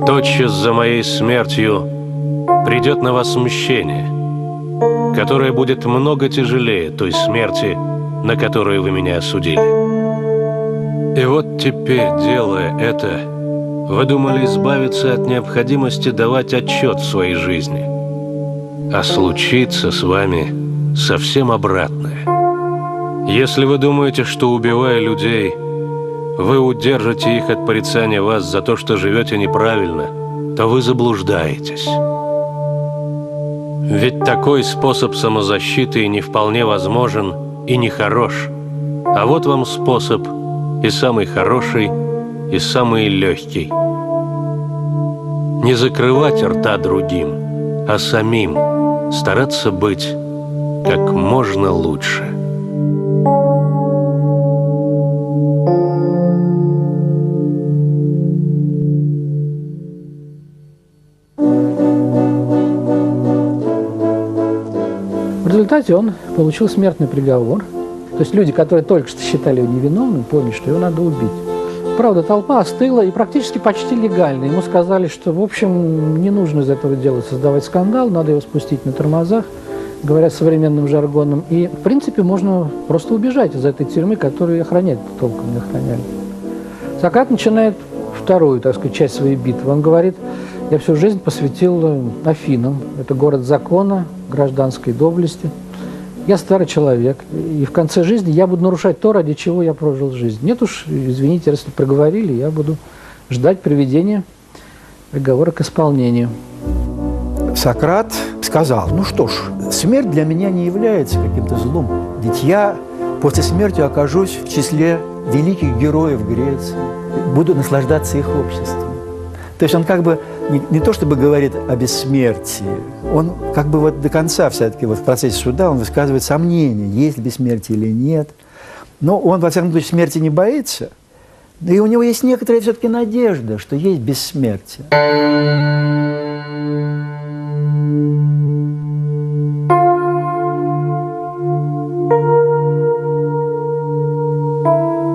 Тотчас за моей смертью придет на вас мщение, которое будет много тяжелее той смерти, на которую вы меня осудили. И вот теперь, делая это, вы думали избавиться от необходимости давать отчет в своей жизни. А случится с вами совсем обратное. Если вы думаете, что, убивая людей, вы удержите их от порицания вас за то, что живете неправильно, то вы заблуждаетесь. Ведь такой способ самозащиты и не вполне возможен, и не хорош. А вот вам способ и самый хороший, и самый легкий. Не закрывать рта другим, а самим стараться быть как можно лучше. В результате он получил смертный приговор. То есть люди, которые только что считали его невиновным, поняли, что его надо убить. Правда, толпа остыла и практически почти легально. Ему сказали, что, в общем, не нужно из этого дела создавать скандал, надо его спустить на тормозах, говоря современным жаргоном. И, в принципе, можно просто убежать из этой тюрьмы, которую охранять толком не охраняли. Сократ начинает вторую, так сказать, часть своей битвы. Он говорит: я всю жизнь посвятил Афинам. Это город закона, гражданской доблести. Я старый человек, и в конце жизни я буду нарушать то, ради чего я прожил жизнь. Нет уж, извините, если проговорили, я буду ждать приведения приговора к исполнению. Сократ сказал: ну что ж, смерть для меня не является каким-то злом, ведь я после смерти окажусь в числе великих героев Греции, буду наслаждаться их обществом. То есть он как бы не то чтобы говорит о бессмертии, он как бы вот до конца все-таки вот в процессе суда он высказывает сомнения, есть ли бессмертие или нет. Но он, во всяком случае, смерти не боится, и у него есть некоторая все-таки надежда, что есть бессмертие.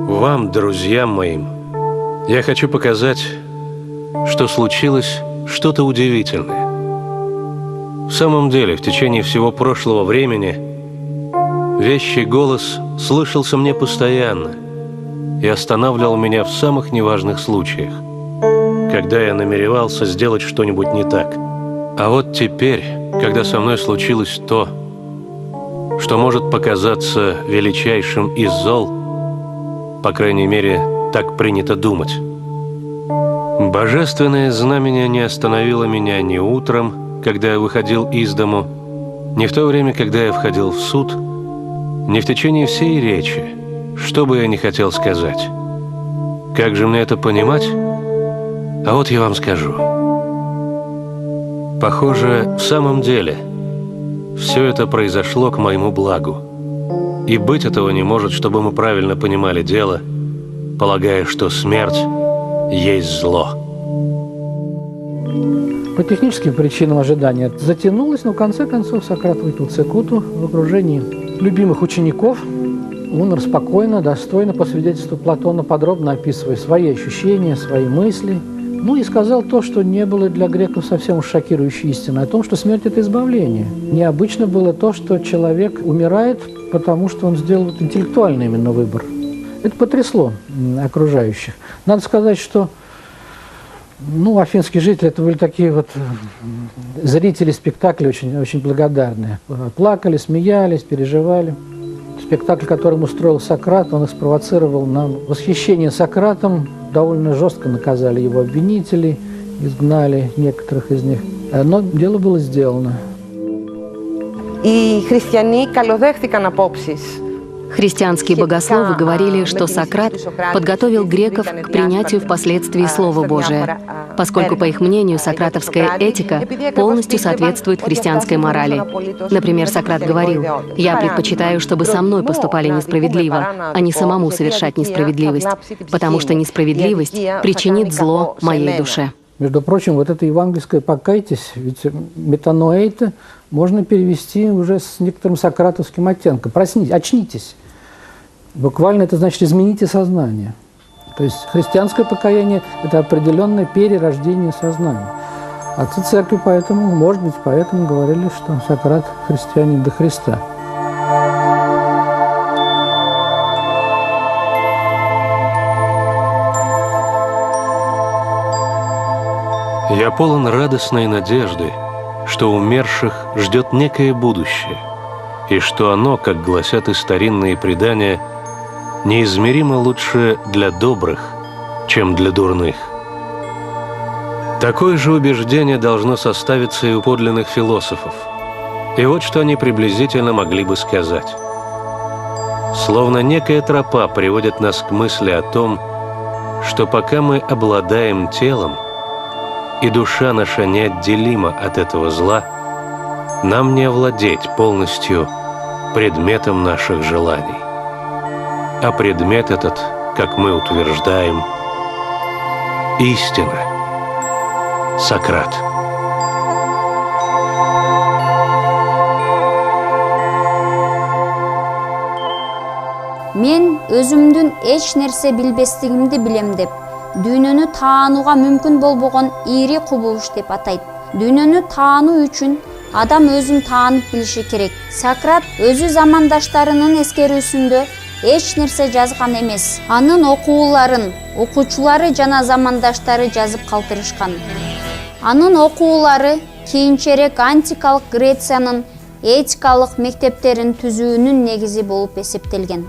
Вам, друзьям моим, я хочу показать, что случилось что-то удивительное. В самом деле, в течение всего прошлого времени вещий голос слышался мне постоянно и останавливал меня в самых неважных случаях, когда я намеревался сделать что-нибудь не так. А вот теперь, когда со мной случилось то, что может показаться величайшим из зол, по крайней мере, так принято думать, божественное знамение не остановило меня ни утром, когда я выходил из дому, ни в то время, когда я входил в суд, ни в течение всей речи, что бы я ни хотел сказать. Как же мне это понимать? А вот я вам скажу. Похоже, в самом деле, все это произошло к моему благу. И быть этого не может, чтобы мы правильно понимали дело, полагая, что смерть есть зло. По техническим причинам ожидания затянулось, но в конце концов Сократ вышел в Цикуту в окружении любимых учеников. Он спокойно, достойно, по свидетельству Платона, подробно описывая свои ощущения, свои мысли. Ну и сказал то, что не было для греков совсем уж шокирующей истиной, о том, что смерть – это избавление. Необычно было то, что человек умирает, потому что он сделал интеллектуальный именно выбор. Это потрясло окружающих. Надо сказать, что афинские жители – это были такие вот зрители спектакля очень, очень благодарные. Плакали, смеялись, переживали. Спектакль, который устроил Сократ, он их спровоцировал на восхищение Сократом. Довольно жестко наказали его обвинителей, изгнали некоторых из них. Но дело было сделано. Οι χριστιανοί καλοδέχθηκαν απόψεις. Христианские богословы говорили, что Сократ подготовил греков к принятию впоследствии Слова Божия, поскольку, по их мнению, сократовская этика полностью соответствует христианской морали. Например, Сократ говорил: «Я предпочитаю, чтобы со мной поступали несправедливо, а не самому совершать несправедливость, потому что несправедливость причинит зло моей душе». Между прочим, вот это евангельское «покайтесь», ведь метаноэйте можно перевести уже с некоторым сократовским оттенком. Проснитесь, очнитесь. Буквально это значит «измените сознание». То есть христианское покаяние – это определенное перерождение сознания. Отцы церкви поэтому, может быть, поэтому говорили, что Сократ – христианин до Христа. Я полон радостной надежды, что умерших ждет некое будущее, и что оно, как гласят и старинные предания, неизмеримо лучше для добрых, чем для дурных. Такое же убеждение должно составиться и у подлинных философов. И вот что они приблизительно могли бы сказать. Словно некая тропа приводит нас к мысли о том, что пока мы обладаем телом, и душа наша неотделима от этого зла, нам не овладеть полностью предметом наших желаний. А предмет этот, как мы утверждаем, истина. Сократ. Мен өзүмдүн эч нерсе билбестигимди билем деп, дүйнөнү таанууга мүмкүн болбогон ири кубулуш деп атайт. Дүйнөнү таануу үчүн адам өзүн таанып билиши керек. Сократ өзү замандаштарынын эскерүүсүндө эч нерсе жазган эмес. Анын окууларын окуучулары жана замандаштары жазып калтырышкан. Анын окуулары кийинчерээк антикалык Грециянын этикалык мектептерин түзүүнүн негизи болуп эсептелген.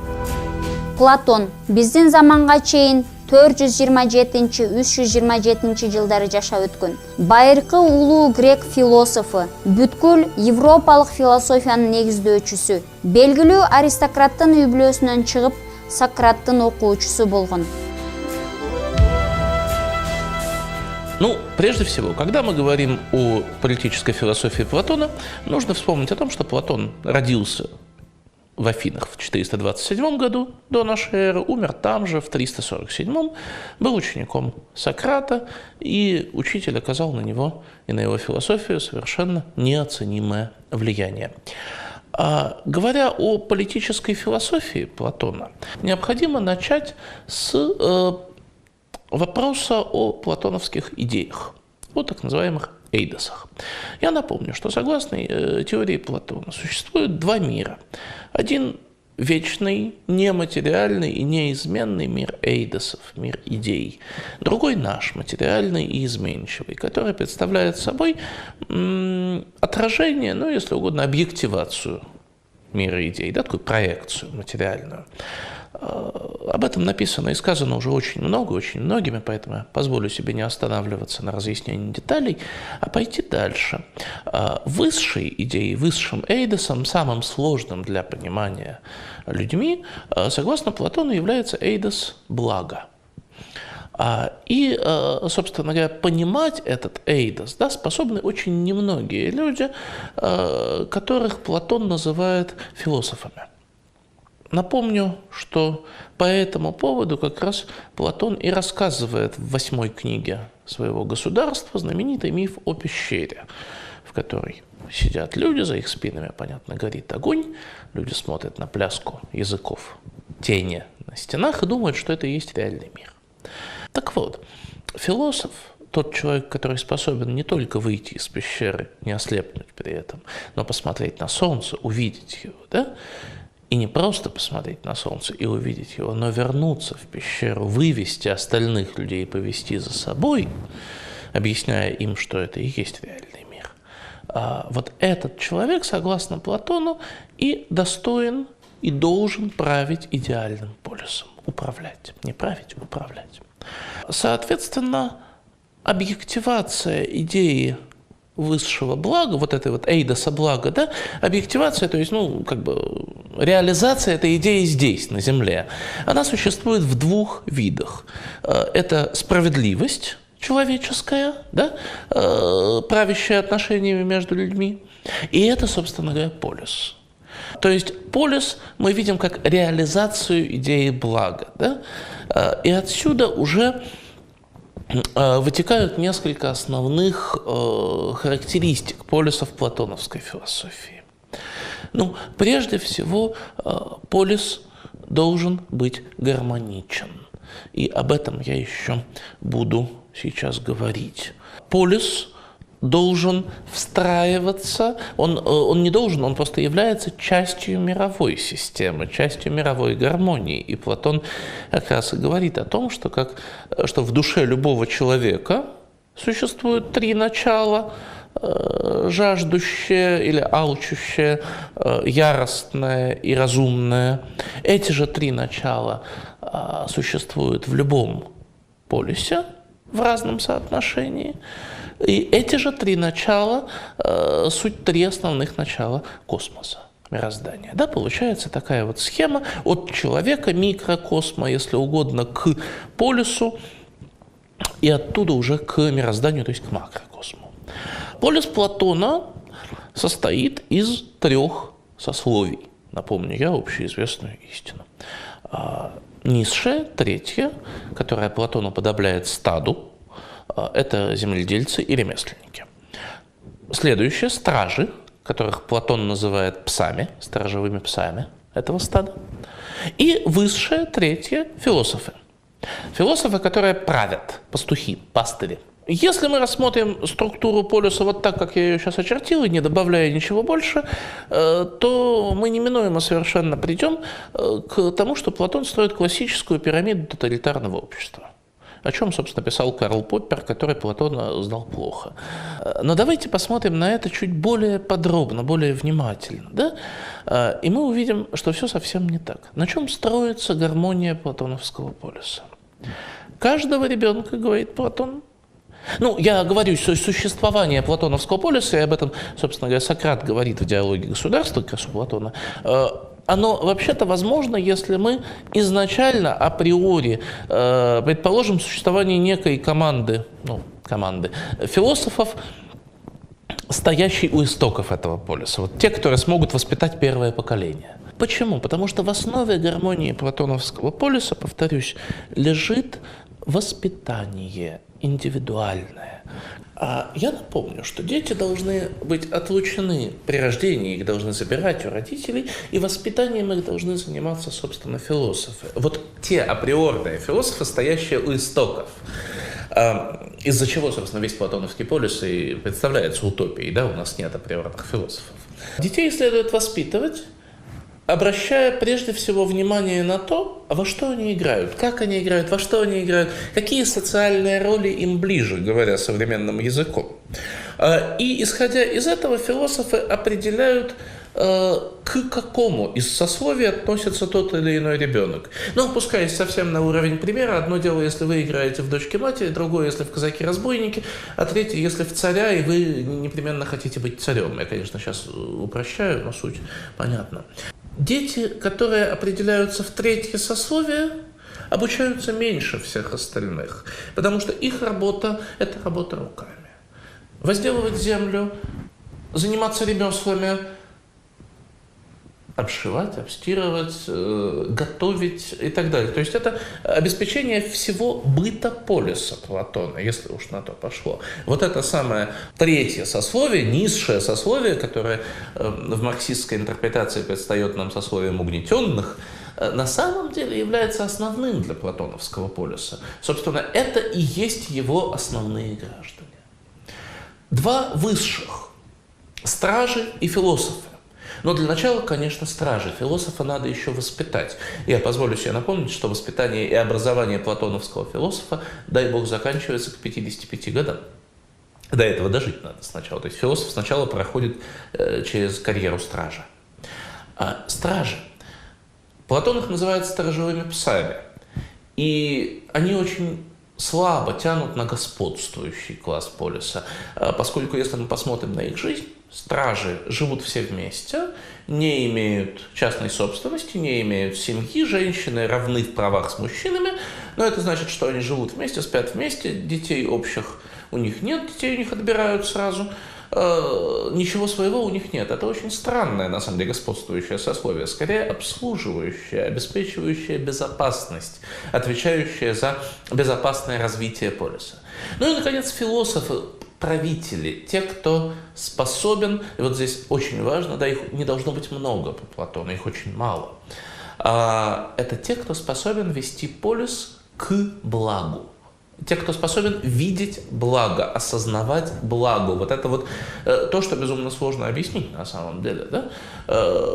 Платон биздин заманга чейин 427-327 жылдары жашап өткөн. Байыркы улуу грек философу, бүткүл европалык философиянын негиздөөчүсү, белгилүү аристократтын үй бүлөсүнөн чыгып, Сократтын окуучусу болгон. Ну, прежде всего, когда мы говорим о политической философии Платона, нужно вспомнить о том, что Платон родился в Афинах в 427 году до нашей эры, умер там же в 347, был учеником Сократа, и учитель оказал на него и на его философию совершенно неоценимое влияние. Говоря о политической философии Платона, необходимо начать с вопроса о платоновских идеях, о так называемых эйдосах. Я напомню, что согласно теории Платона существует два мира. Один вечный, нематериальный и неизменный мир эйдосов, мир идей. Другой наш, материальный и изменчивый, который представляет собой отражение, ну, если угодно, объективацию мира идей, да, такую проекцию материальную. Об этом написано и сказано уже очень много, очень многими, поэтому я позволю себе не останавливаться на разъяснении деталей, а пойти дальше. Высшей идеей, высшим эйдосом, самым сложным для понимания людьми, согласно Платону, является эйдос блага. И, собственно говоря, понимать этот эйдос, да, способны очень немногие люди, которых Платон называет философами. Напомню, что по этому поводу как раз Платон и рассказывает в 8-й книге своего «Государства» знаменитый миф о пещере, в которой сидят люди, за их спинами, понятно, горит огонь, люди смотрят на пляску языков тени на стенах и думают, что это и есть реальный мир. Так вот, философ, тот человек, который способен не только выйти из пещеры, не ослепнуть при этом, но посмотреть на солнце, увидеть его, да, и не просто посмотреть на солнце и увидеть его, но вернуться в пещеру, вывести остальных людей и повести за собой, объясняя им, что это и есть реальный мир. Вот этот человек, согласно Платону, и достоин, и должен править идеальным полюсом. Управлять. Не править, управлять. Соответственно, объективация идеи высшего блага, вот этой вот эйдоса блага, да, объективация, то есть, ну, как бы реализация этой идеи здесь, на Земле, она существует в двух видах. Это справедливость человеческая, да, правящая отношениями между людьми, и это, собственно говоря, полюс. То есть полюс мы видим как реализацию идеи блага, да, и отсюда уже вытекают несколько основных характеристик полюсов платоновской философии. Ну, прежде всего, полюс должен быть гармоничен. И об этом я еще буду сейчас говорить. Полюс должен встраиваться, он не должен, он просто является частью мировой системы, частью мировой гармонии. И Платон как раз и говорит о том, что в душе любого человека существуют три начала: жаждущее или алчущее, яростное и разумное. Эти же три начала существуют в любом полюсе в разном соотношении. И эти же три начала суть три основных начала космоса, мироздания. Да, получается такая вот схема от человека, микрокосма, если угодно, к полюсу, и оттуда уже к мирозданию, то есть к макрокосму. Полюс Платона состоит из трех сословий. Напомню я общеизвестную истину. Низшее, третье, которое Платон уподобляет стаду, это земледельцы и ремесленники. Следующее – стражи, которых Платон называет псами, сторожевыми псами этого стада. И высшее, третье – философы. Философы, которые правят, пастухи, пастыри, Если мы рассмотрим структуру полюса вот так, как я ее сейчас очертил, и не добавляя ничего больше, то мы неминуемо совершенно придем к тому, что Платон строит классическую пирамиду тоталитарного общества. О чем, собственно, писал Карл Поппер, который Платона знал плохо. Но давайте посмотрим на это чуть более подробно, более внимательно. Да? И мы увидим, что все совсем не так. На чем строится гармония платоновского полюса? Каждого ребенка, говорит Платон, я говорю, что существование платоновского полюса, и об этом, собственно говоря, Сократ говорит в «Диалоге государства», как раз у Платона, оно вообще-то возможно, если мы изначально, априори, предположим существование некой команды философов, стоящей у истоков этого полюса. Вот те, которые смогут воспитать первое поколение. Почему? Потому что в основе гармонии платоновского полюса, повторюсь, лежит воспитание индивидуальное. Я напомню, что дети должны быть отлучены при рождении, их должны забирать у родителей, и воспитанием их должны заниматься, собственно, философы. Вот те априорные философы, стоящие у истоков. Из-за чего, собственно, весь платоновский полюс и представляется утопией, да, у нас нет априорных философов. Детей следует воспитывать, обращая прежде всего внимание на то, во что они играют, как они играют, во что они играют, какие социальные роли им ближе, говоря современным языком. И, исходя из этого, философы определяют, к какому из сословий относится тот или иной ребенок. Опускаясь совсем на уровень примера, одно дело, если вы играете в дочки-матери, другое, если в казаки-разбойники, а третье, если в царя, и вы непременно хотите быть царем. Я, конечно, сейчас упрощаю, но суть понятна. Дети, которые определяются в третье сословие, обучаются меньше всех остальных, потому что их работа – это работа руками. Возделывать землю, заниматься ремеслами, обшивать, обстирывать, готовить и так далее. То есть это обеспечение всего быта полиса Платона, если уж на то пошло. Вот это самое третье сословие, низшее сословие, которое в марксистской интерпретации предстает нам сословием угнетенных, на самом деле является основным для платоновского полюса. Собственно, это и есть его основные граждане. Два высших – стражи и философы. Но для начала, конечно, стражи. Философа надо еще воспитать. Я позволю себе напомнить, что воспитание и образование платоновского философа, дай бог, заканчивается к 55 годам. До этого дожить надо сначала. То есть философ сначала проходит через карьеру стража. Стражи. Платон их называет сторожевыми псами. И они очень слабо тянут на господствующий класс полиса, поскольку, если мы посмотрим на их жизнь, стражи живут все вместе, не имеют частной собственности, не имеют семьи, женщины равны в правах с мужчинами, но это значит, что они живут вместе, спят вместе, детей общих у них нет, детей у них отбирают сразу, ничего своего у них нет. Это очень странное, на самом деле, господствующее сословие, скорее обслуживающее, обеспечивающее безопасность, отвечающее за безопасное развитие полиса. И, наконец, философы, правители, те, кто способен, и вот здесь очень важно, да, их не должно быть много по Платону, их очень мало. Это те, кто способен вести полис к благу. Те, кто способен видеть благо, осознавать благо. Вот это вот то, что безумно сложно объяснить на самом деле, да?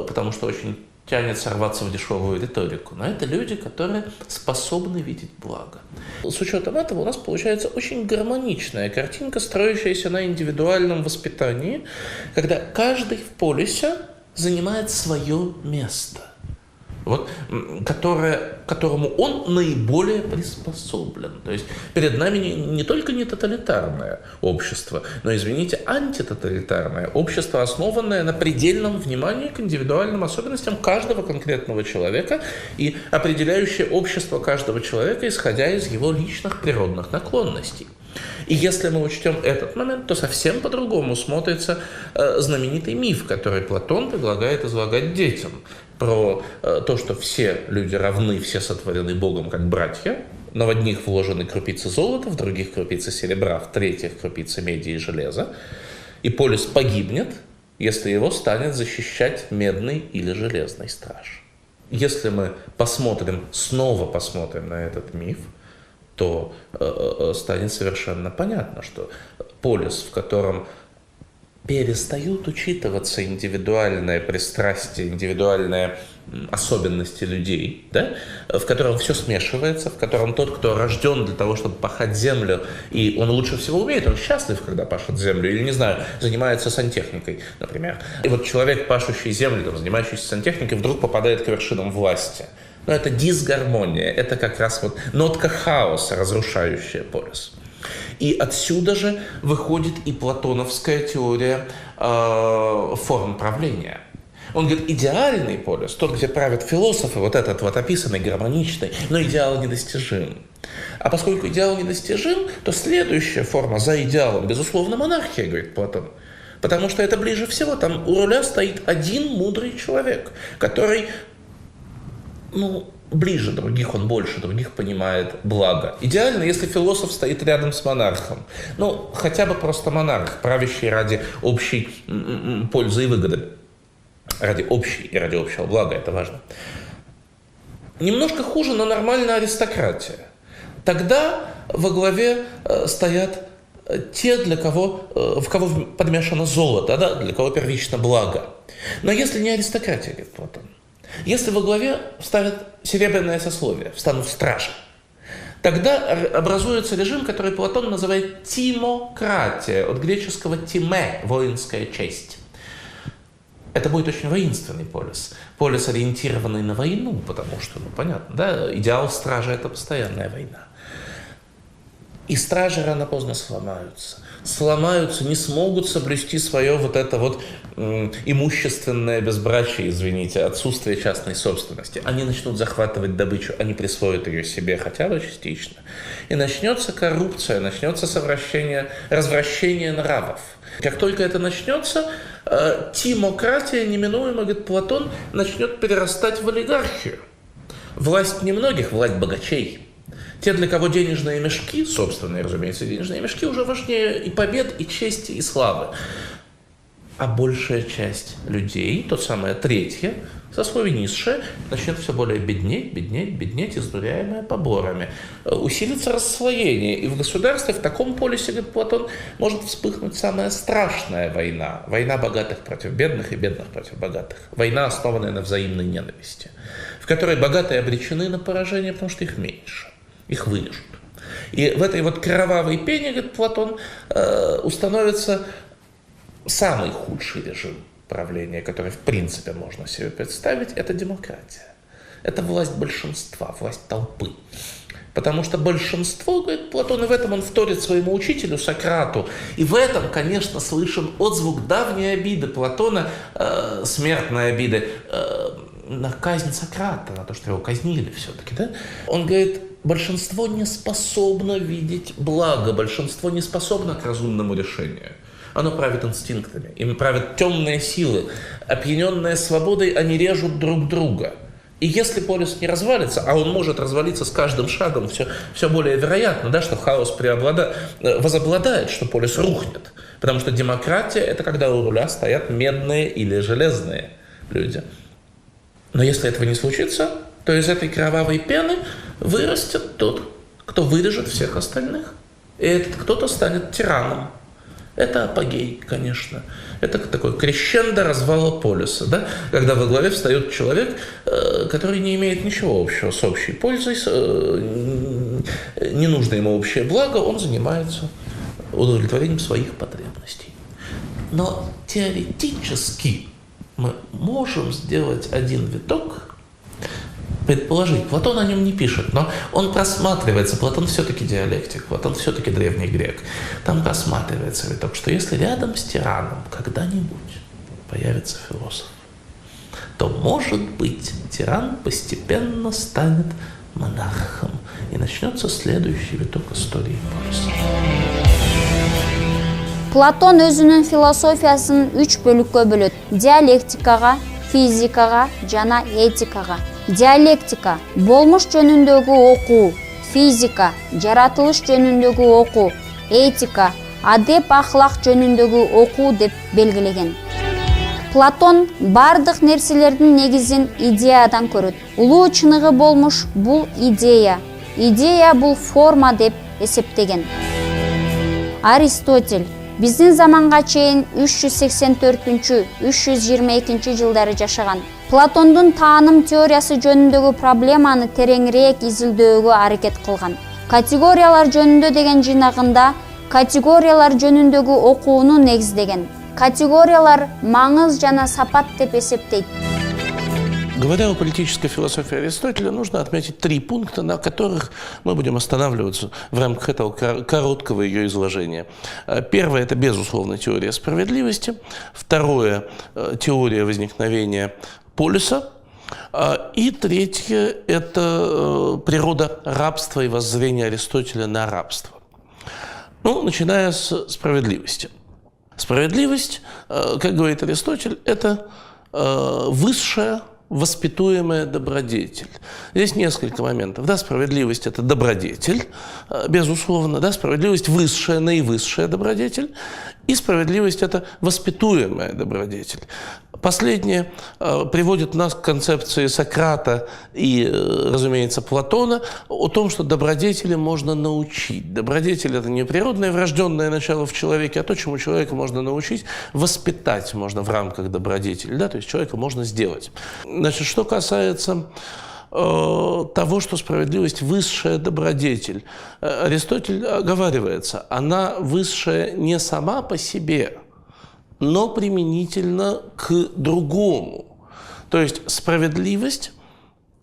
Потому что очень тянет сорваться в дешевую риторику. Но это люди, которые способны видеть благо. С учетом этого у нас получается очень гармоничная картинка, строящаяся на индивидуальном воспитании, когда каждый в полисе занимает свое место, вот, которому он наиболее приспособлен. То есть перед нами не только не тоталитарное общество, но, извините, антитоталитарное общество, основанное на предельном внимании к индивидуальным особенностям каждого конкретного человека и определяющее общество каждого человека, исходя из его личных природных наклонностей. И если мы учтем этот момент, то совсем по-другому смотрится знаменитый миф, который Платон предлагает излагать детям, про то, что все люди равны, все сотворены Богом как братья, но в одних вложены крупицы золота, в других крупицы серебра, в третьих крупицы меди и железа, и полис погибнет, если его станет защищать медный или железный страж. Если мы снова посмотрим на этот миф, то станет совершенно понятно, что полис, в котором перестают учитываться индивидуальные пристрастия, индивидуальные особенности людей, да? В котором все смешивается, в котором тот, кто рожден для того, чтобы пахать землю, и он лучше всего умеет, он счастлив, когда пашет землю, или, не знаю, занимается сантехникой, например. И вот человек, пашущий землю, там, занимающийся сантехникой, вдруг попадает к вершинам власти. Но это дисгармония, это как раз вот нотка хаоса, разрушающая полис. И отсюда же выходит и платоновская теория форм правления. Он говорит, идеальный полис, тот, где правят философы, вот этот вот описанный, гармоничный, но идеал недостижим. А поскольку идеал недостижим, то следующая форма за идеалом, безусловно, монархия, говорит Платон. Потому что это ближе всего, там у руля стоит один мудрый человек, который, ближе других, он больше других понимает благо. Идеально, если философ стоит рядом с монархом. Хотя бы просто монарх, правящий ради общей пользы и выгоды. Ради общей и ради общего блага, это важно. Немножко хуже, но нормальная аристократия. Тогда во главе стоят те, в кого подмешано золото, да, для кого первично благо. Но если не аристократия, говорит Платон, если во главе ставят серебряное сословие, встанут стражи, тогда образуется режим, который Платон называет тимократия, от греческого тиме, воинская честь. Это будет очень воинственный полис. Полис, ориентированный на войну, потому что, понятно, да, идеал стражи – это постоянная война. И стражи рано-поздно сломаются, не смогут соблюсти свое вот это вот имущественное безбрачие, извините, отсутствие частной собственности. Они начнут захватывать добычу, они присвоят ее себе хотя бы частично. И начнется коррупция, начнется развращение нравов. Как только это начнется, тимократия неминуемо, говорит Платон, начнет перерастать в олигархию. Власть немногих, власть богачей. Те, для кого денежные мешки, собственные, разумеется, денежные мешки, уже важнее и побед, и чести, и славы. А большая часть людей, то самое третье, сословие низшее, начнет все более беднеть, издуряемое поборами. Усилится расслоение. И в государстве, в таком полисе, говорит Платон, может вспыхнуть самая страшная война. Война богатых против бедных и бедных против богатых. Война, основанная на взаимной ненависти, в которой богатые обречены на поражение, потому что их меньше. Их вырежут. И в этой вот кровавой пене, говорит Платон, установится самый худший режим правления, который в принципе можно себе представить, это демократия. Это власть большинства, власть толпы. Потому что большинство, говорит Платон, и в этом он вторит своему учителю Сократу, и в этом, конечно, слышен отзвук давней обиды Платона, смертной обиды, на казнь Сократа, на то, что его казнили все-таки. Да? Он говорит, большинство не способно видеть благо, большинство не способно к разумному решению. Оно правит инстинктами, им правят темные силы. Опьяненные свободой, они режут друг друга. И если полис не развалится, а он может развалиться с каждым шагом, все более вероятно, да, что хаос возобладает, что полис рухнет. Потому что демократия – это когда у руля стоят медные или железные люди. Но если этого не случится, то из этой кровавой пены вырастет тот, кто вырежет всех остальных. И этот кто-то станет тираном. Это апогей, конечно. Это такой крещендо развала полиса, да? Когда во главе встает человек, который не имеет ничего общего с общей пользой, не нужно ему общее благо, он занимается удовлетворением своих потребностей. Но теоретически мы можем сделать один виток, предположить. Платон о нем не пишет, но он просматривается. Платон все-таки диалектик, Платон все-таки древний грек. Там просматривается виток, что если рядом с тираном когда-нибудь появится философ, то, может быть, тиран постепенно станет монархом. И начнется следующий виток истории полиса. Платон өзүнүн философиясын 3 бөлүккө бөлөт: диалектикага, физикага жана этикага. Диалектика – болмуш жөнүндөгү окуу, физика – жаратылыш жөнүндөгү окуу, этика – адеп ахлак жөнүндөгү окуу деп белгилеген. Платон бардык нерселердин негизин идеядан көрөт. Улуу чыныгы болмуш – бул идея. идея бул форма деп эсептеген. Аристотель биздин заманга чейин 384-322 жылдары жашаган. Платондун тааным теориясы жөнүндөгү проблеманы тереңирээк изилдөөгө аракет кылган. Категориялар жөнүндө деген жыйнагында категориялар жөнүндөгү окууну негиздеген. Категориялар маңыз жана сапат деп эсептейт. Говоря о политической философии Аристотеля, нужно отметить 3 пункта, на которых мы будем останавливаться в рамках этого короткого ее изложения. Первое – это, безусловно, теория справедливости. Второе – теория возникновения полиса. И третье – это природа рабства и воззрение Аристотеля на рабство. Ну, начиная с справедливости. Справедливость, как говорит Аристотель, это высшая воспитуемая добродетель. Здесь несколько моментов. Да, справедливость – это добродетель, безусловно. Да, справедливость – высшая, наивысшая добродетель. И справедливость – это воспитуемая добродетель. Последнее приводит нас к концепции Сократа и, разумеется, Платона о том, что добродетели можно научить. Добродетель – это не природное врожденное начало в человеке, а то, чему человека можно научить, воспитать можно в рамках добродетели. Да? То есть человека можно сделать. Значит, что касается того, что справедливость – высшая добродетель. Аристотель оговаривается, она высшая не сама по себе, но применительно к другому. То есть справедливость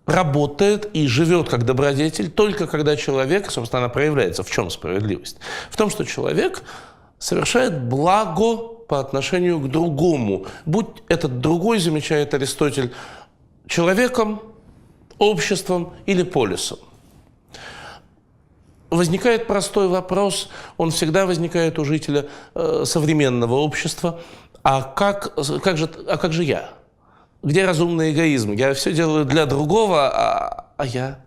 работает и живет как добродетель только когда человек, собственно, она проявляется. В чем справедливость? В том, что человек совершает благо по отношению к другому. Будь этот другой, замечает Аристотель, человеком, обществом или полисом. Возникает простой вопрос, он всегда возникает у жителя современного общества. А как же я? Где разумный эгоизм? Я все делаю для другого, а я?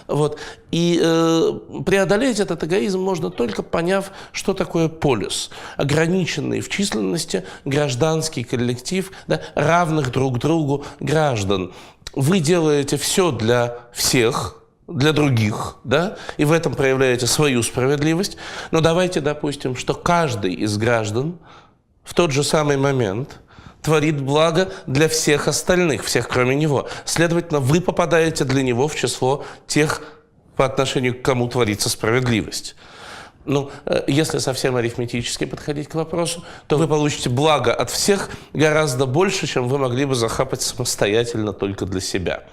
Вот. И преодолеть этот эгоизм можно только поняв, что такое полис. Ограниченный в численности гражданский коллектив, да, равных друг другу граждан. Вы делаете все для всех, для других, да, и в этом проявляете свою справедливость. Но давайте допустим, что каждый из граждан в тот же самый момент творит благо для всех остальных, всех кроме него. Следовательно, вы попадаете для него в число тех, по отношению к кому творится справедливость. Ну, если совсем арифметически подходить к вопросу, то вы получите благо от всех гораздо больше, чем вы могли бы захапать самостоятельно только для себя.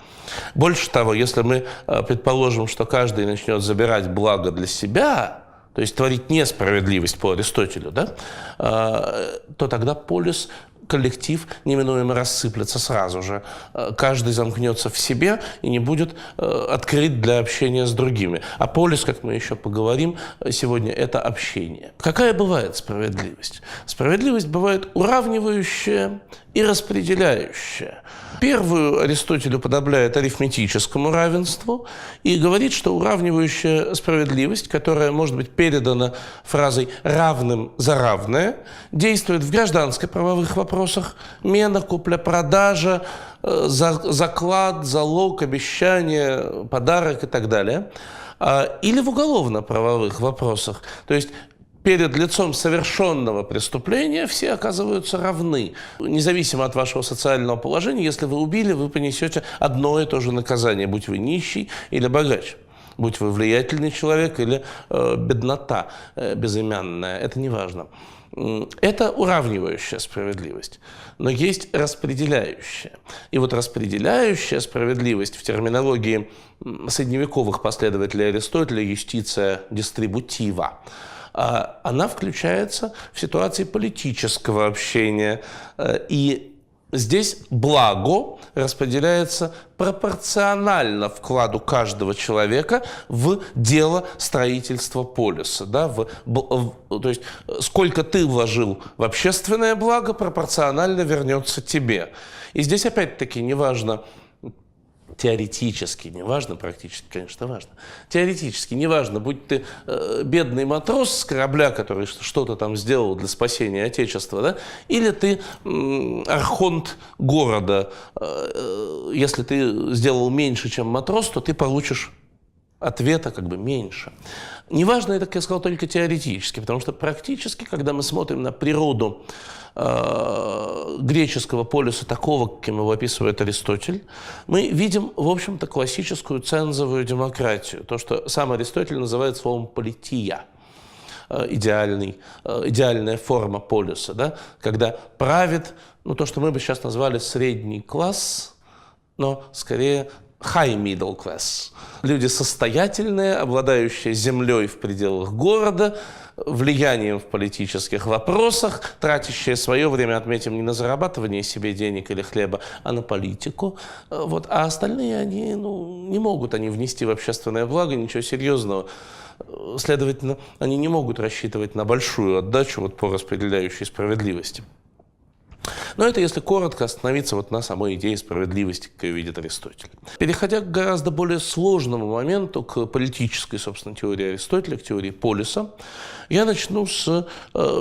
Больше того, если мы предположим, что каждый начнет забирать благо для себя, то есть творить несправедливость по Аристотелю, да, то тогда полис, коллектив неминуемо рассыплется сразу же. Каждый замкнется в себе и не будет открыт для общения с другими. А полис, как мы еще поговорим сегодня, это общение. Какая бывает справедливость? Справедливость бывает уравнивающая и распределяющая. Первую Аристотель уподобляет арифметическому равенству и говорит, что уравнивающая справедливость, которая может быть передана фразой «равным за равное», действует в гражданско-правовых вопросах: мена, купля-продажа, заклад, залог, обещание, подарок и так далее. Или в уголовно-правовых вопросах. То есть перед лицом совершенного преступления все оказываются равны. Независимо от вашего социального положения, если вы убили, вы понесете одно и то же наказание, будь вы нищий или богач, будь вы влиятельный человек или беднота безымянная, это не важно. Это уравнивающая справедливость, но есть распределяющая. И вот распределяющая справедливость в терминологии средневековых последователей Аристотеля юстиция дистрибутива, она включается в ситуации политического общения. И здесь благо распределяется пропорционально вкладу каждого человека в дело строительства полиса. Да? То есть сколько ты вложил в общественное благо, пропорционально вернется тебе. И здесь опять-таки неважно, теоретически, не важно, практически, конечно, важно. Теоретически, не важно, будь ты бедный матрос с корабля, который что-то там сделал для спасения Отечества, да, или ты архонт города. Если ты сделал меньше, чем матрос, то ты получишь ответа как бы меньше. Неважно это, как я сказал, только теоретически, потому что практически, когда мы смотрим на природу греческого полиса, такого, каким его описывает Аристотель, мы видим, в общем-то, классическую цензовую демократию, то, что сам Аристотель называет словом «полития». Идеальная форма полиса, да? Когда правит, то, что мы бы сейчас назвали средний класс, но скорее high middle class. Люди состоятельные, обладающие землей в пределах города, влиянием в политических вопросах, тратящие свое время, отметим, не на зарабатывание себе денег или хлеба, а на политику. Вот. А остальные, они не могут они внести в общественное благо ничего серьезного. Следовательно, они не могут рассчитывать на большую отдачу по распределяющей справедливости. Но это если коротко остановиться на самой идее справедливости, как ее видит Аристотель. Переходя к гораздо более сложному моменту, к политической, собственно, теории Аристотеля, к теории полиса, я начну с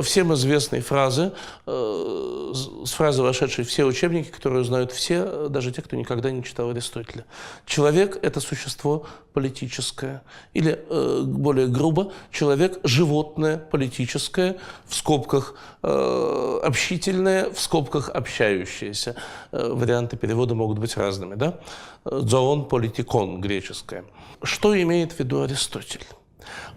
всем известной фразы, вошедшей в все учебники, которые знают все, даже те, кто никогда не читал Аристотеля. Человек – это существо политическое. Или, более грубо, человек – животное политическое, в скобках общительное, в скобках общающееся. Варианты перевода могут быть разными. Да? «Зоон политикон» греческое. Что имеет в виду Аристотель?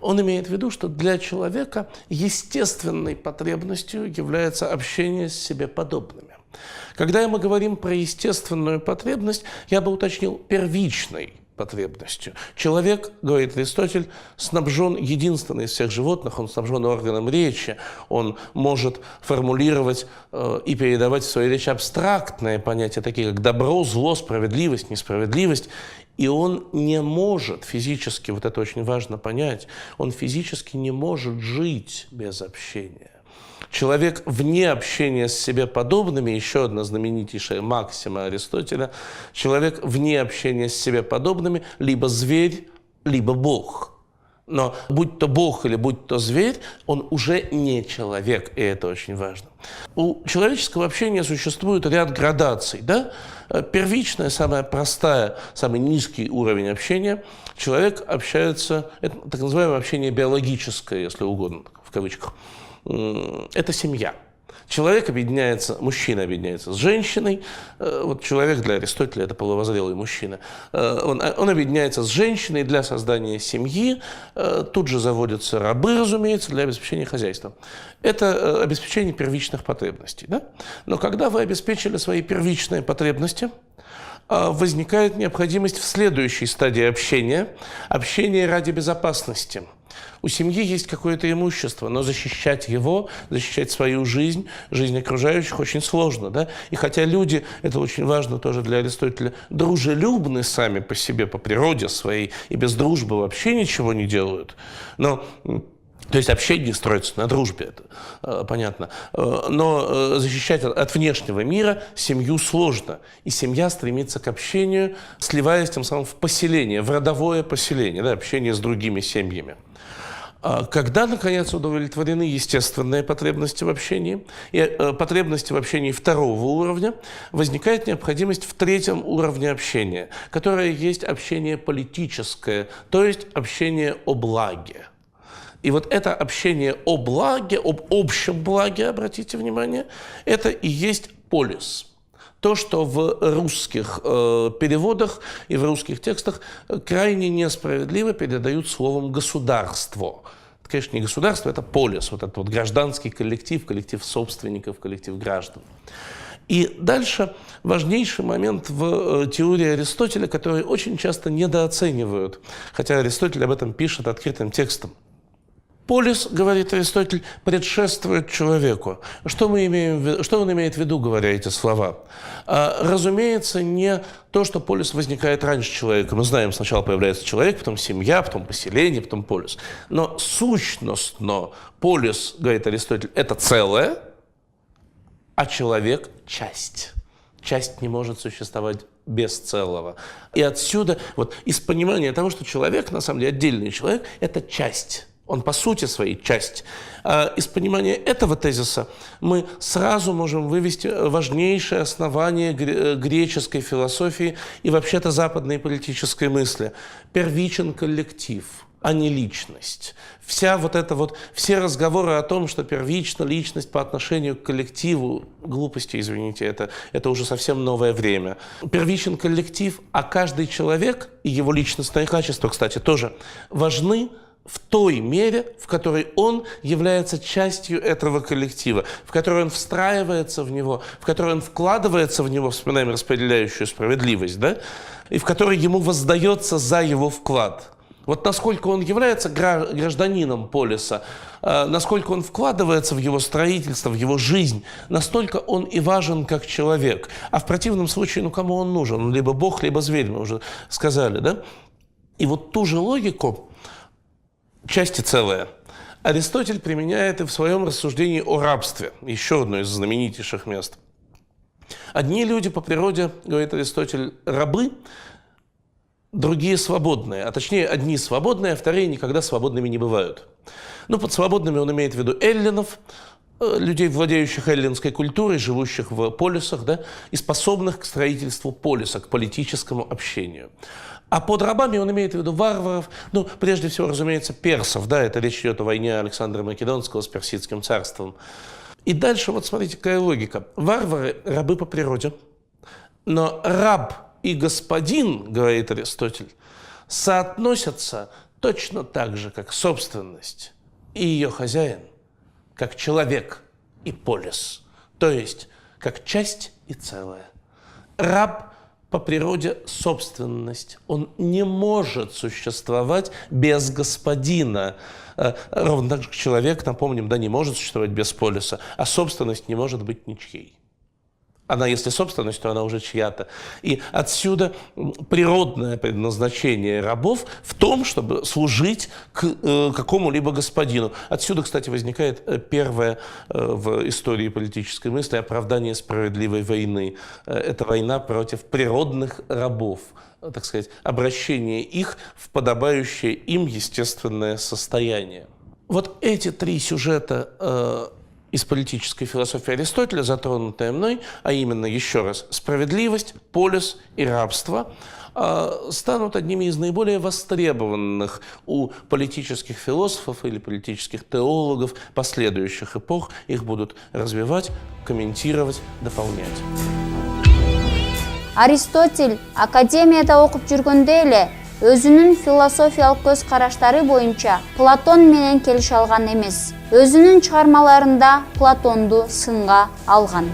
Он имеет в виду, что для человека естественной потребностью является общение с себе подобными. Когда мы говорим про естественную потребность, я бы уточнил первичной потребностью. Человек, говорит Аристотель, снабжен единственный из всех животных, он снабжен органом речи, он может формулировать и передавать в своей речи абстрактные понятия, такие как добро, зло, справедливость, несправедливость. И он не может физически, это очень важно понять, он физически не может жить без общения. Человек вне общения с себе подобными, еще одна знаменитейшая максима Аристотеля, человек вне общения с себе подобными либо зверь, либо бог. Но будь то бог или будь то зверь, он уже не человек, и это очень важно. У человеческого общения существует ряд градаций. Да? Первичная, самая простая, самый низкий уровень общения. Человек общается, это так называемое общение биологическое, если угодно, в кавычках. Это семья. Человек объединяется, мужчина объединяется с женщиной. Человек для Аристотеля – это половозрелый мужчина. Он объединяется с женщиной для создания семьи. Тут же заводятся рабы, разумеется, для обеспечения хозяйства. Это обеспечение первичных потребностей. Да? Но когда вы обеспечили свои первичные потребности, возникает необходимость в следующей стадии общения – общение ради безопасности. У семьи есть какое-то имущество, но защищать его, защищать свою жизнь, жизнь окружающих очень сложно. Да? И хотя люди, это очень важно тоже для Аристотеля, дружелюбны сами по себе, по природе своей, и без дружбы вообще ничего не делают, то есть общение строится на дружбе, это понятно. Но защищать от внешнего мира семью сложно. И семья стремится к общению, сливаясь тем самым в поселение, в родовое поселение, да, общение с другими семьями. Когда, наконец, удовлетворены естественные потребности в общении, и потребности в общении второго уровня, возникает необходимость в третьем уровне общения, которое есть общение политическое, то есть общение о благе. И это общение о благе, об общем благе, обратите внимание, это и есть полис. То, что в русских переводах и в русских текстах крайне несправедливо передают словом «государство». Это, конечно, не государство, это полис, этот гражданский коллектив, коллектив собственников, коллектив граждан. И дальше важнейший момент в теории Аристотеля, который очень часто недооценивают, хотя Аристотель об этом пишет открытым текстом. Полис, говорит Аристотель, предшествует человеку. Что он имеет в виду, говоря эти слова? Разумеется, не то, что полис возникает раньше человека. Мы знаем, сначала появляется человек, потом семья, потом поселение, потом полис. Но сущностно полис, говорит Аристотель, это целое, а человек – часть. Часть не может существовать без целого. И отсюда, из понимания того, что человек, на самом деле, отдельный человек – это часть. Он по сути своей часть. Из понимания этого тезиса мы сразу можем вывести важнейшее основание греческой философии и вообще-то западной политической мысли. Первичен коллектив, а не личность. Все разговоры о том, что первична личность по отношению к коллективу, глупости, извините, это уже совсем новое время. Первичен коллектив, а каждый человек и его личностные качества, кстати, тоже важны в той мере, в которой он является частью этого коллектива, в которой он встраивается в него, в которой он вкладывается в него, вспоминаем распределяющую справедливость, да, и в которой ему воздается за его вклад. Вот насколько он является гражданином полиса, насколько он вкладывается в его строительство, в его жизнь, настолько он и важен как человек. А в противном случае, кому он нужен? Либо Бог, либо зверь, мы уже сказали, да? И вот ту же логику, части целое, Аристотель применяет и в своем рассуждении о рабстве. Еще одно из знаменитейших мест. Одни люди по природе, говорит Аристотель, рабы, другие свободные. А точнее, одни свободные, а вторые никогда свободными не бывают. Под свободными он имеет в виду эллинов, людей, владеющих эллинской культурой, живущих в полисах, да, и способных к строительству полиса, к политическому общению. А под рабами он имеет в виду варваров, прежде всего, разумеется, персов. Да, это речь идет о войне Александра Македонского с Персидским царством. И дальше, смотрите, какая логика. Варвары – рабы по природе, но раб и господин, говорит Аристотель, соотносятся точно так же, как собственность и ее хозяин, как человек и полис, то есть как часть и целое. Раб по природе собственность. Он не может существовать без господина. Ровно так же человек, напомним, не может существовать без полиса, а собственность не может быть ничьей. Она, если собственность, то она уже чья-то. И отсюда природное предназначение рабов в том, чтобы служить какому-либо господину. Отсюда, кстати, возникает первое в истории политической мысли оправдание справедливой войны. Это война против природных рабов, так сказать, обращение их в подобающее им естественное состояние. Вот эти три сюжета из политической философии Аристотеля, затронутая мной, а именно, еще раз, справедливость, полис и рабство, станут одними из наиболее востребованных у политических философов или политических теологов последующих эпох. Их будут развивать, комментировать, дополнять. Аристотель академияда окуп жүргөндө эле өзүнүн философиялык көз караштары боюнча Платон менен келише алган эмес. Өзүнүн чыгармаларында Платонду сынга алган.